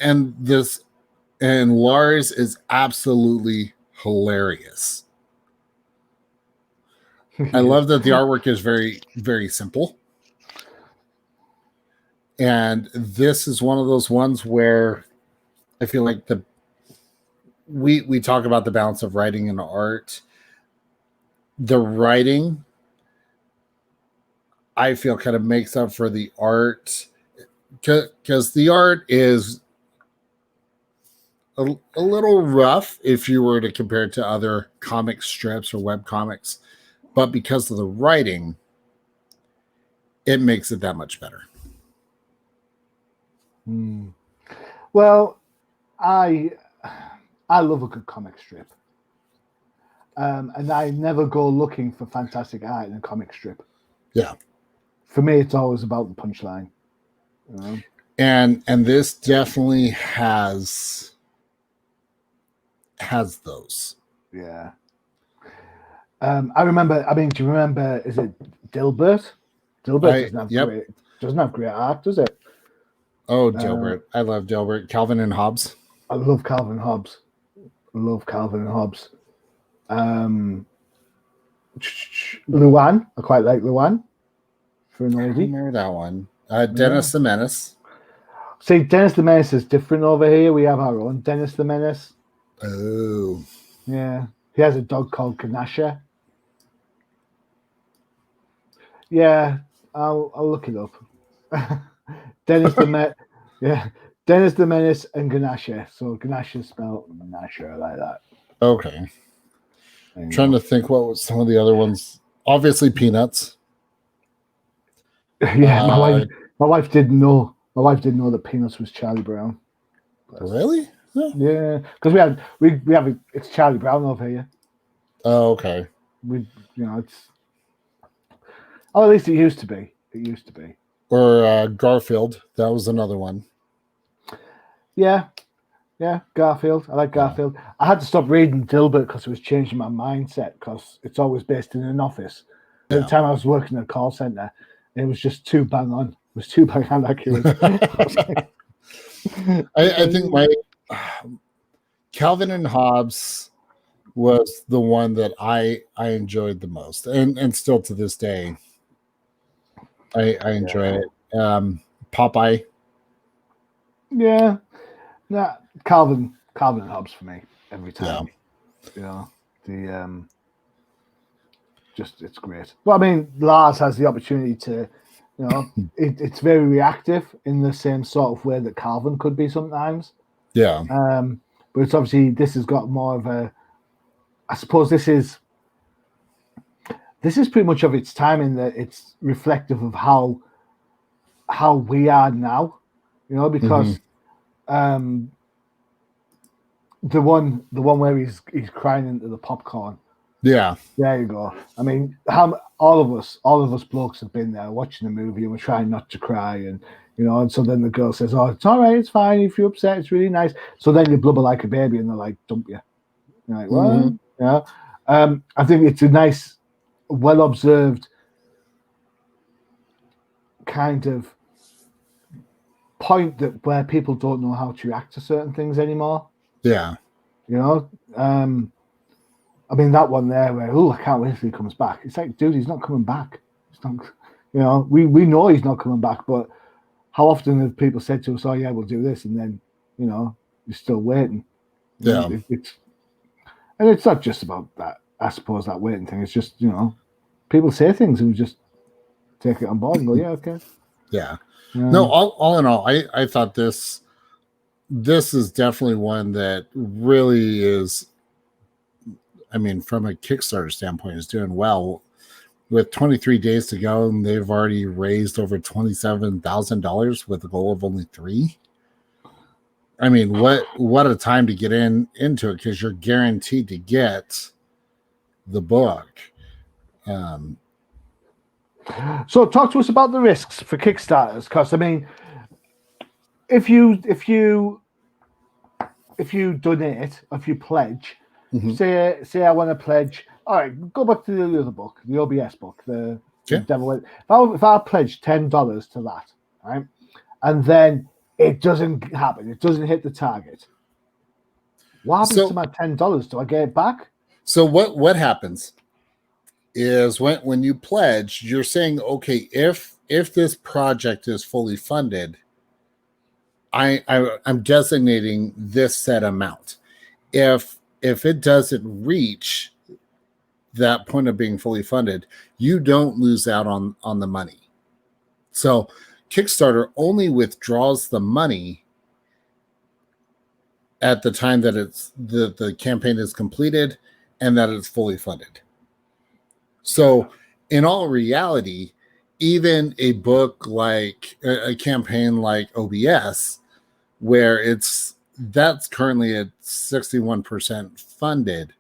Lars is absolutely hilarious. I love that the artwork is very, very simple. And this is one of those ones where I feel like we talk about the balance of writing and art. The writing, I feel, kind of makes up for the art, because the art is a little rough if you were to compare it to other comic strips or web comics, but because of the writing, it makes it that much better. Well, I love a good comic strip, and I never go looking for fantastic art in a comic strip. Yeah, for me, it's always about the punchline. And this definitely has those. Yeah. I remember. I mean, do you remember? Is it Dilbert? Dilbert doesn't have great art, does it? Oh, Dilbert. I love Dilbert. Calvin and Hobbes. I love Calvin and Hobbes. Luan. I quite like Luan. For an I oldie. remember that one. Dennis the Menace. See, Dennis the Menace is different over here. We have our own Dennis the Menace. Oh. Yeah. He has a dog called Ganasha. Yeah, I'll look it up. Dennis the Menace and Ganasha. So Ganasha spelled Ganasha like that. Okay. I'm trying to think what was some of the other ones. Obviously, Peanuts. Yeah, my wife didn't know. My wife didn't know that Peanuts was Charlie Brown. Really? Yeah, because we have it's Charlie Brown over here. Oh, okay. It's. Oh, at least it used to be. It used to be. Or Garfield. That was another one. Yeah, Garfield. I like Garfield. Yeah. I had to stop reading Dilbert because it was changing my mindset, because it's always based in an office. At the time I was working in a call center, it was just too bang on. It was too bang on accurate. I think my Calvin and Hobbes was the one that I enjoyed the most, and still to this day, I enjoy it. Popeye. Yeah. Nah, Calvin and Hobbes for me every time. Yeah. Just it's great. But I mean, Lars has the opportunity to, it's very reactive in the same sort of way that Calvin could be sometimes. Yeah. But it's obviously, this has got more of a, I suppose this is pretty much of its time, in that it's reflective of how we are now, because the one where he's crying into the popcorn. Yeah. There you go. I mean, all of us blokes have been there watching the movie, and we're trying not to cry, and and so then the girl says, "Oh, it's all right, it's fine. If you're upset, it's really nice." So then you blubber like a baby, and they're like, "Dump you." You're like, "What?" Yeah. I think it's a nice, well observed kind of point where people don't know how to react to certain things anymore. Yeah. You know, I mean that one there where I can't wait till he comes back. It's like, dude, he's not coming back. It's not, you know, we know he's not coming back, but how often have people said to us, "Oh yeah, we'll do this," and then you know you're still waiting. You know, and it's not just about that. I suppose that waiting thing. It's just people say things and we just take it on board and go, "Yeah, okay." Yeah. No, all in all, I thought this is definitely one that really is, I mean, from a Kickstarter standpoint, is doing well. With 23 days to go, and they've already raised over $27,000 with a goal of only 3. I mean, what a time to get into it, because you're guaranteed to get the book. So talk to us about the risks for Kickstarters, because I mean, if you donate, if you pledge, say I want to pledge. All right, go back to the other book, the OBS book, the Devil. If I pledge $10 to that, right, and then it doesn't happen, it doesn't hit the target. What happens to my $10? Do I get it back? So what happens is when you pledge, you're saying, okay, if this project is fully funded, I'm designating this set amount. If it doesn't reach that point of being fully funded, you don't lose out on the money. So Kickstarter only withdraws the money at the time that it's the campaign is completed and that it's fully funded. So in all reality, even a book like a campaign like OBS, where that's currently at 61% funded,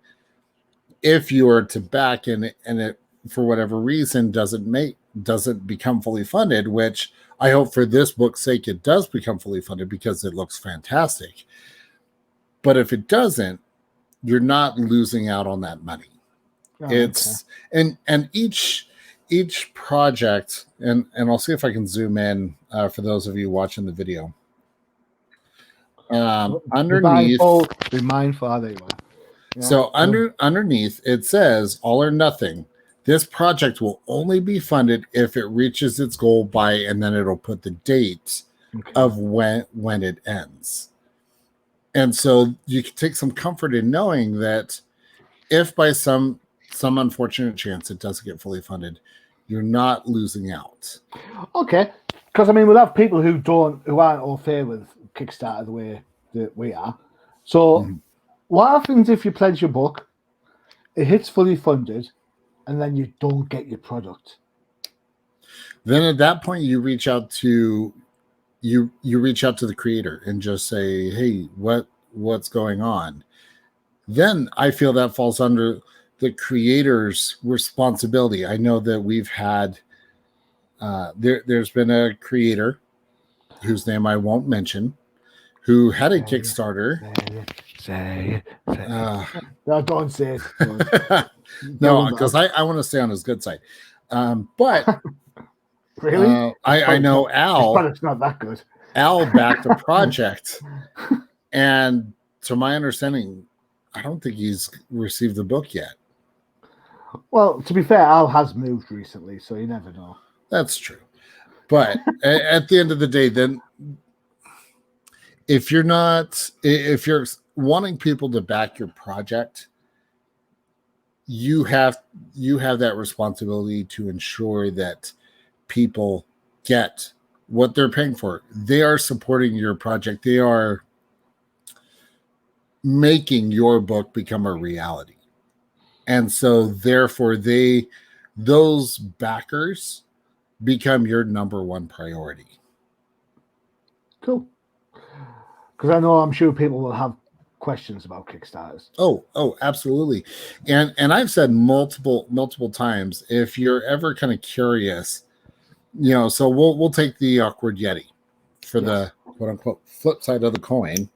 if you are to back and it for whatever reason doesn't become fully funded, which I hope for this book's sake it does become fully funded because it looks fantastic. But if it doesn't, you're not losing out on that money. It's okay. and each project, and I'll see if I can zoom in for those of you watching the video. Underneath, be mindful they were. Yeah. So underneath it says all or nothing. This project will only be funded if it reaches its goal by, and then it'll put the date of when it ends. And so you can take some comfort in knowing that if by some unfortunate chance it doesn't get fully funded, you're not losing out. Okay, because I mean we'll have people who aren't au fait with Kickstarter the way that we are. So what happens if you pledge your book, it hits fully funded, and then you don't get your product? Then at that point you reach out to the creator and just say, hey, what's going on? Then I feel that falls under the creator's responsibility. I know that we've had there's been a creator whose name I won't mention, who had a Kickstarter. Say it. No, don't say it. No, because I want to stay on his good side. But really, I know Al. But it's not that good. Al backed the project, and to my understanding, I don't think he's received the book yet. Well, to be fair, Al has moved recently, so you never know. That's true. But at the end of the day, then if you're wanting people to back your project, you have that responsibility to ensure that people get what they're paying for. They are supporting your project. They are making your book become a reality. And so therefore those backers become your number one priority. Cool. Because I'm sure people will have questions about Kickstarters. Oh, absolutely. And I've said multiple times, if you're ever kind of curious, so we'll take the Awkward Yeti for the quote unquote flip side of the coin.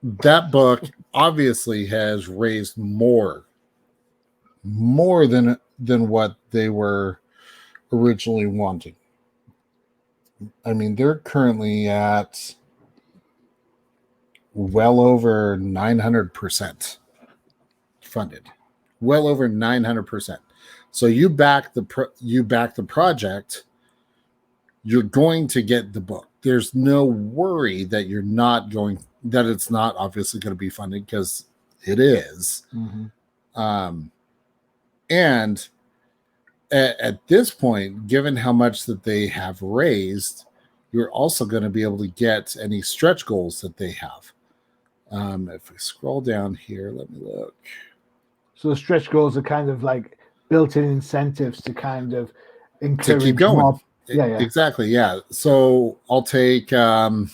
That book obviously has raised more than what they were originally wanting. I mean, they're currently at well over 900% funded. Well over 900%. So you back the project, you're going to get the book. There's no worry that it's not obviously going to be funded, because it is. Mm-hmm. And at this point, given how much that they have raised, you're also going to be able to get any stretch goals that they have. If we scroll down here, let me look. So the stretch goals are kind of like built-in incentives to kind of encourage to keep going. More. Yeah, exactly. Yeah. So I'll take. So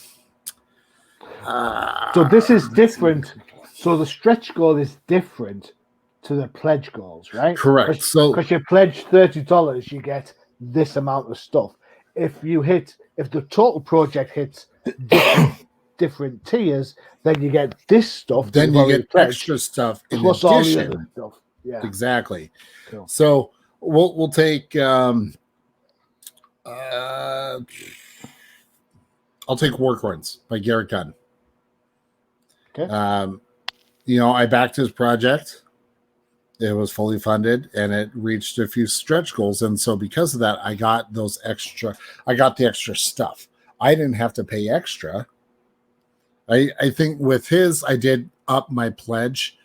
this is different. So the stretch goal is different to the pledge goals, right? Correct. Because you pledge $30, you get this amount of stuff. If the total project hits different tiers, then you get this stuff. Then you get extra stuff in plus addition. All the other stuff. Yeah, exactly. Cool. So we'll take. I'll take War Coins by Garrett Gunn. Okay. I backed his project. It was fully funded, and it reached a few stretch goals. And so because of that, I got the extra stuff. I didn't have to pay extra. I think with his, I did up my pledge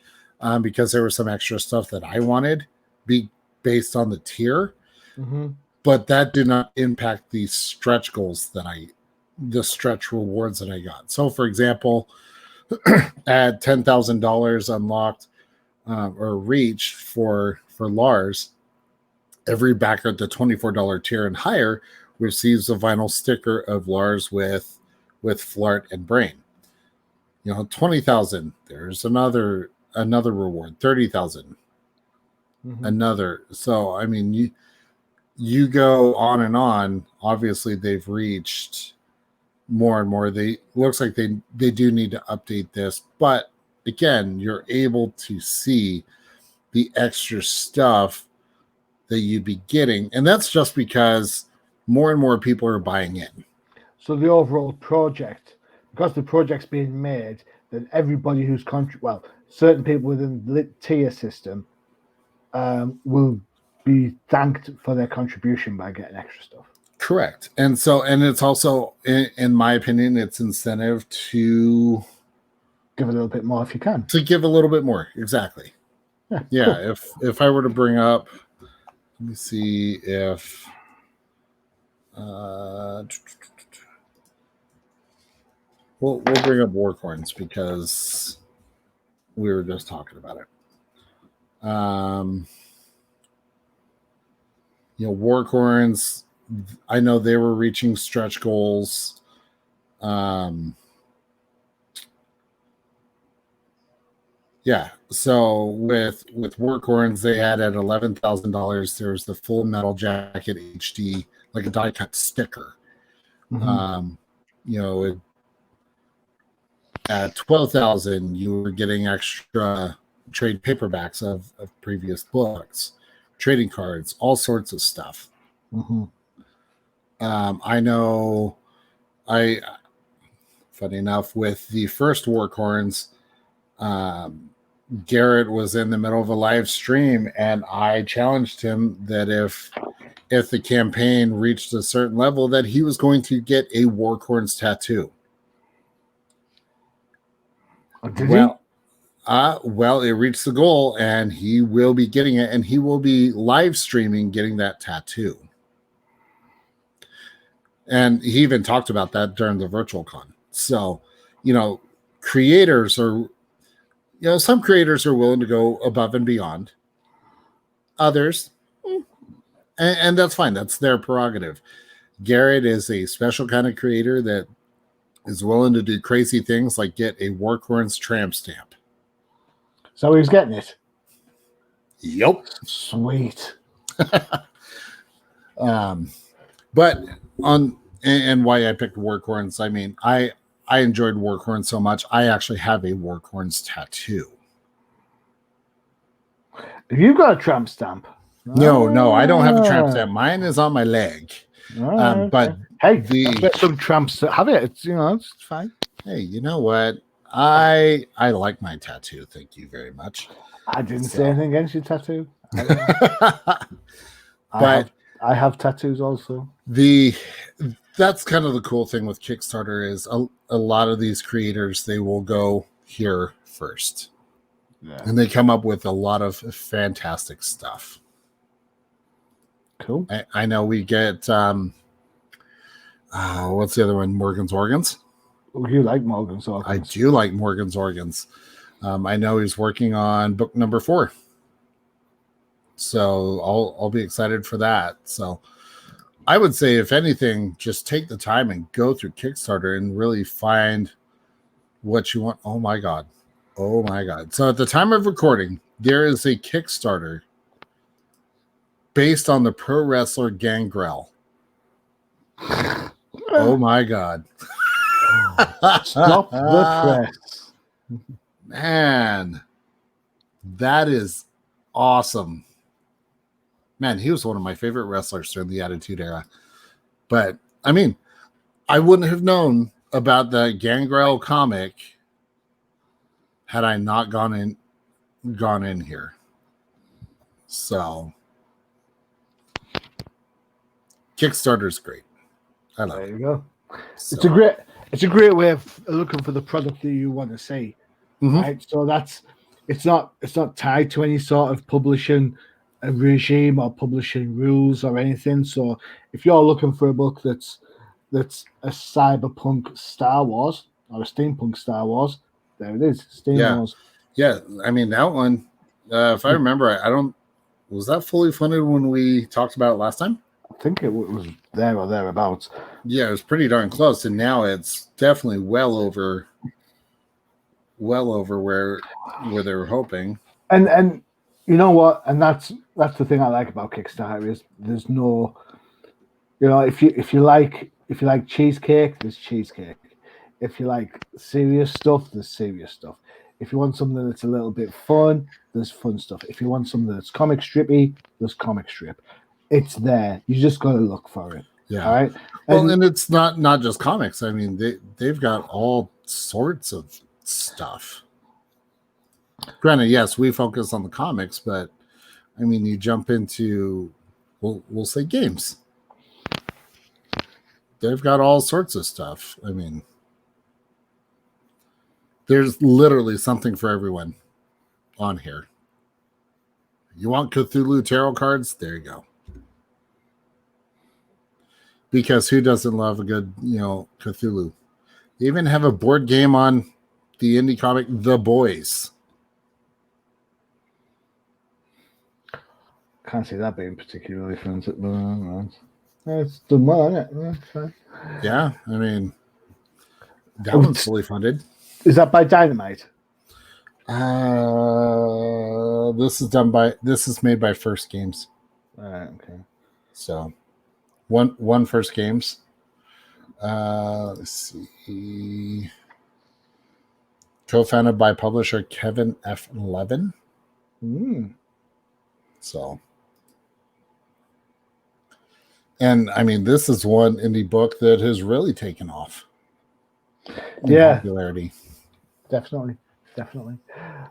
because there was some extra stuff that I wanted based on the tier. Mm-hmm. But that did not impact the stretch goals the stretch rewards that I got. So, for example, at $10,000 unlocked or reached for Lars, every backer at the $24 tier and higher receives a vinyl sticker of Lars with Flart and Brain. 20,000. There's another reward. 30,000. Mm-hmm. Another. So, I mean, you go on and on. Obviously, they've reached more and more. Looks like they do need to update this, but again, you're able to see the extra stuff that you'd be getting, and that's just because more and more people are buying in. So the overall project, because the project's being made, then everybody who's certain people within the tier system will be thanked for their contribution by getting extra stuff. Correct. And it's also, in my opinion, it's incentive to give a little bit more if you can. To give a little bit more. Exactly. Yeah. Cool. If I were to bring up, let me see if we'll bring up War Coins because we were just talking about it. War Coins, I know they were reaching stretch goals. Yeah. So with War Coins, they had at $11,000. There's the Full Metal Jacket HD, like a die cut sticker. Mm-hmm. At 12,000, you were getting extra trade paperbacks of previous books, trading cards, all sorts of stuff. Mm-hmm. I know. Funny enough, with the first War Coins, Garrett was in the middle of a live stream, and I challenged him that if the campaign reached a certain level, that he was going to get a War Coins tattoo. Did well, it reached the goal, and he will be getting it, and he will be live streaming getting that tattoo. And he even talked about that during the virtual con. So, creators are, some creators are willing to go above and beyond. Others, and that's fine. That's their prerogative. Garrett is a special kind of creator that is willing to do crazy things like get a War Coins tramp stamp. So he's getting it. Yep. Sweet. But and why I picked War Coins, I mean, I enjoyed War Coins so much. I actually have a War Coins tattoo. You've got a tramp stamp. No, I don't have a tramp stamp. Mine is on my leg. But hey, get some tramps to have it. It's it's fine. Hey, you know what? I like my tattoo. Thank you very much. I didn't say anything against your tattoo. But I have tattoos also. That's kind of the cool thing with Kickstarter is a lot of these creators, they will go here first. Yeah. And they come up with a lot of fantastic stuff. Cool. I know we get what's the other one? Morgan's Organs. Oh, you like Morgan's Organs? I do like Morgan's Organs. I know he's working on book number 4. So I'll be excited for that. So I would say, if anything, just take the time and go through Kickstarter and really find what you want. Oh my God. So at the time of recording, there is a Kickstarter based on the pro wrestler Gangrel. Oh my God. Stop the press. Man, that is awesome. Man, he was one of my favorite wrestlers during the Attitude Era. But, I mean, I wouldn't have known about the Gangrel comic had I not gone in here. So, Kickstarter's great. I love it. There you go. So, It's a great way of looking for the product that you want to see. Mhm. Right? So it's not tied to any sort of publishing regime or publishing rules or anything. So if you're looking for a book that's a cyberpunk Star Wars or a steampunk Star Wars, there it is. Wars. Yeah, I mean that one. If I remember, was that fully funded when we talked about it last time? I think it was there or thereabouts. Yeah, it was pretty darn close, and now it's definitely well over where they were hoping. And you know what? And that's the thing I like about Kickstarter is there's no, if you like cheesecake, there's cheesecake. If you like serious stuff, there's serious stuff. If you want something that's a little bit fun, there's fun stuff. If you want something that's comic strippy, there's comic strip. It's there. You just got to look for it. Yeah. All right. Well, and it's not just comics. I mean, they've got all sorts of stuff. Granted, yes, we focus on the comics, but I mean, you jump into, we'll say games. They've got all sorts of stuff. I mean, there's literally something for everyone on here. You want Cthulhu tarot cards? There you go. Because who doesn't love a good, Cthulhu? They even have a board game on the indie comic The Boys. Can't see that being particularly fun. It's done well, isn't it? Yeah, I mean, that one's fully funded. Is that by Dynamite? This is made by First Games. Okay. So, one First Games. Let's see. Co-founded by publisher Kevin F. Levin. So, and I mean, this is one indie book that has really taken off. Yeah, popularity. Definitely.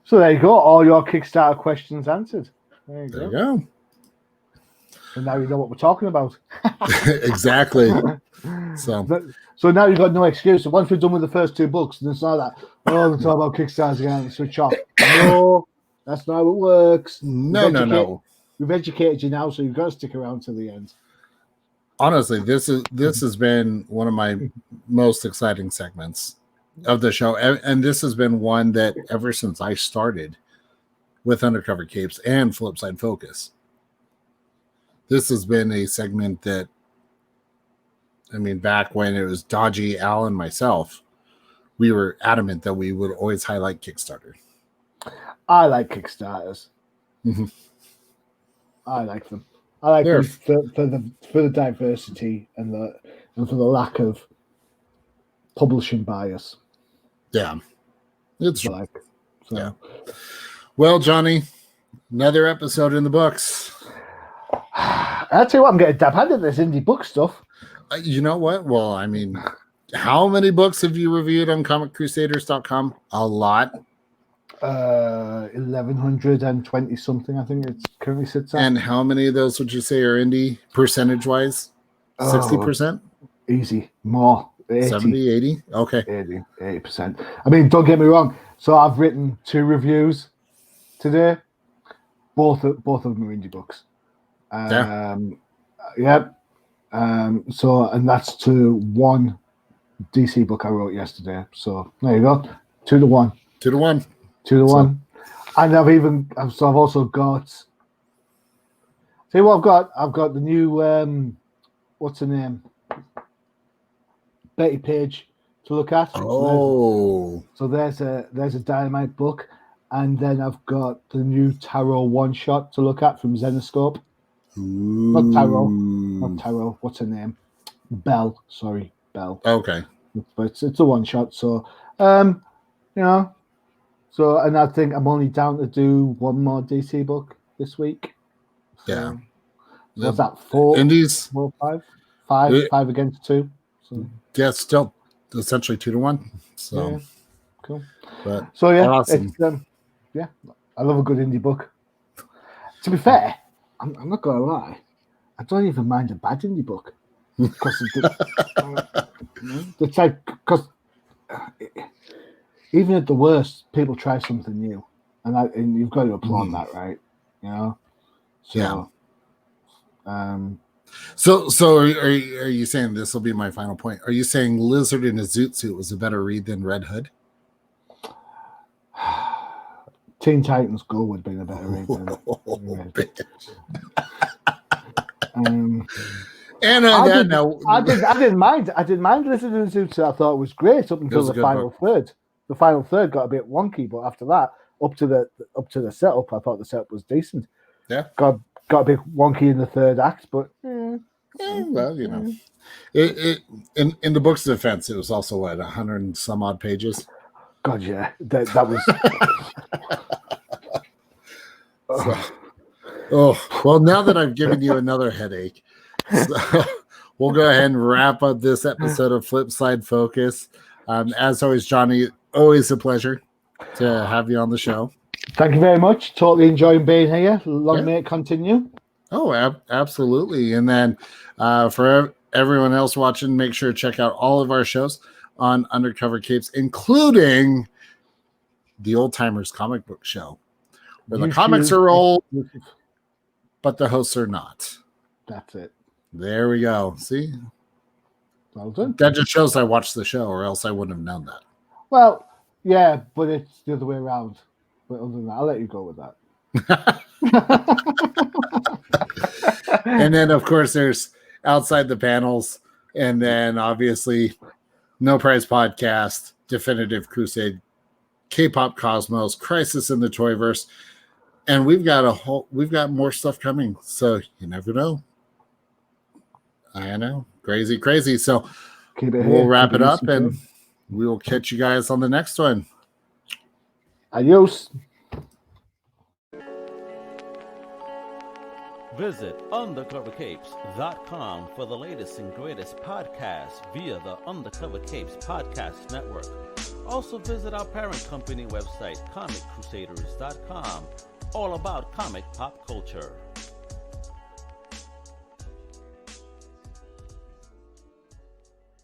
So there you go. All your Kickstarter questions answered. There you go. And now you know what we're talking about. Exactly. So now you've got no excuse. So once we're done with the first 2 books, and it's not that, we're talking about Kickstarter again and switch off. No, that's not how it works. No. We've educated you now, so you've got to stick around to the end. Honestly, this has been one of my most exciting segments of the show. And this has been one that ever since I started with Undercover Capes and Flipside Focus, this has been a segment that, I mean, back when it was Dodgy, Al, and myself, we were adamant that we would always highlight Kickstarter. I like Kickstarters. Mm-hmm. I like them. I like them for the diversity and for the lack of publishing bias. Yeah, it's like. So. Yeah. Well, Johnny, another episode in the books. I'll tell you what, I'm getting dab-handed at this indie book stuff. You know what? Well, I mean, How many books have you reviewed on comiccrusaders.com? A lot. 1,120 something, I think it currently sits at. And how many of those would you say are indie percentage-wise? 60%? Easy. More. 80. 70, 80? Okay. 80%. I mean, don't get me wrong. So I've written 2 reviews today. Both of them are indie books. Yep. So, and that's to 1 DC book I wrote yesterday. So there you go. 2 to 1. 2 to 1. 2 to 1. And I've also got. See what I've got? I've got the new what's her name? Betty Page to look at. Oh. So there's a Dynamite book, and then I've got the new Tarot one shot to look at from Zenoscope. Not Tarot. What's her name? Belle. Sorry, Belle. Okay. But it's a one shot. So So, and I think I'm only down to do 1 more DC book this week. So, yeah. What's that? 4 indies? 4, 5? 5 against 2. So. Yeah, still essentially 2 to 1. So yeah, cool. But so yeah, awesome. It's, I love a good indie book. To be fair, I'm not gonna lie, I don't even mind a bad indie book because it's like because. Even at the worst, people try something new, and you've got to applaud that, right? You know. So, yeah. So are you saying this will be my final point? Are you saying Lizard in a Zoot Suit was a better read than Red Hood? Teen Titans Go would have been a better read than. And on that note, I didn't mind. I didn't mind Lizard in a Zoot Suit. I thought it was great up until the final third. The final third got a bit wonky, but after that, up to the setup, I thought the setup was decent. Yeah, got a bit wonky in the third act, but well, you know, it in the book's defense, it was also 100 and some odd pages. God, yeah, that was. Well, now that I've given you another headache, so we'll go ahead and wrap up this episode of Flipside Focus. As always, Johnny, always a pleasure to have you on the show. Thank you very much. Totally enjoying being here. Long may it continue. Oh, absolutely. And then for everyone else watching, make sure to check out all of our shows on Undercover Capes, including the Old Timers Comic Book Show, where the comics are old, but the hosts are not. That's it. There we go. See? Well done. That just shows I watched the show, or else I wouldn't have known that. Well, yeah, but it's the other way around. But other than that, I'll let you go with that. And then, of course, there's Outside the Panels, and then obviously No Prize Podcast, Definitive Crusade, K-Pop Cosmos, Crisis in the Toyverse, and we've got more stuff coming. So you never know. I know. Crazy. So we'll wrap it up and we will catch you guys on the next one. Adios. Visit undercovercapes.com for the latest and greatest podcasts via the Undercover Capes Podcast Network. Also visit our parent company website, comiccrusaders.com, all about comic pop culture.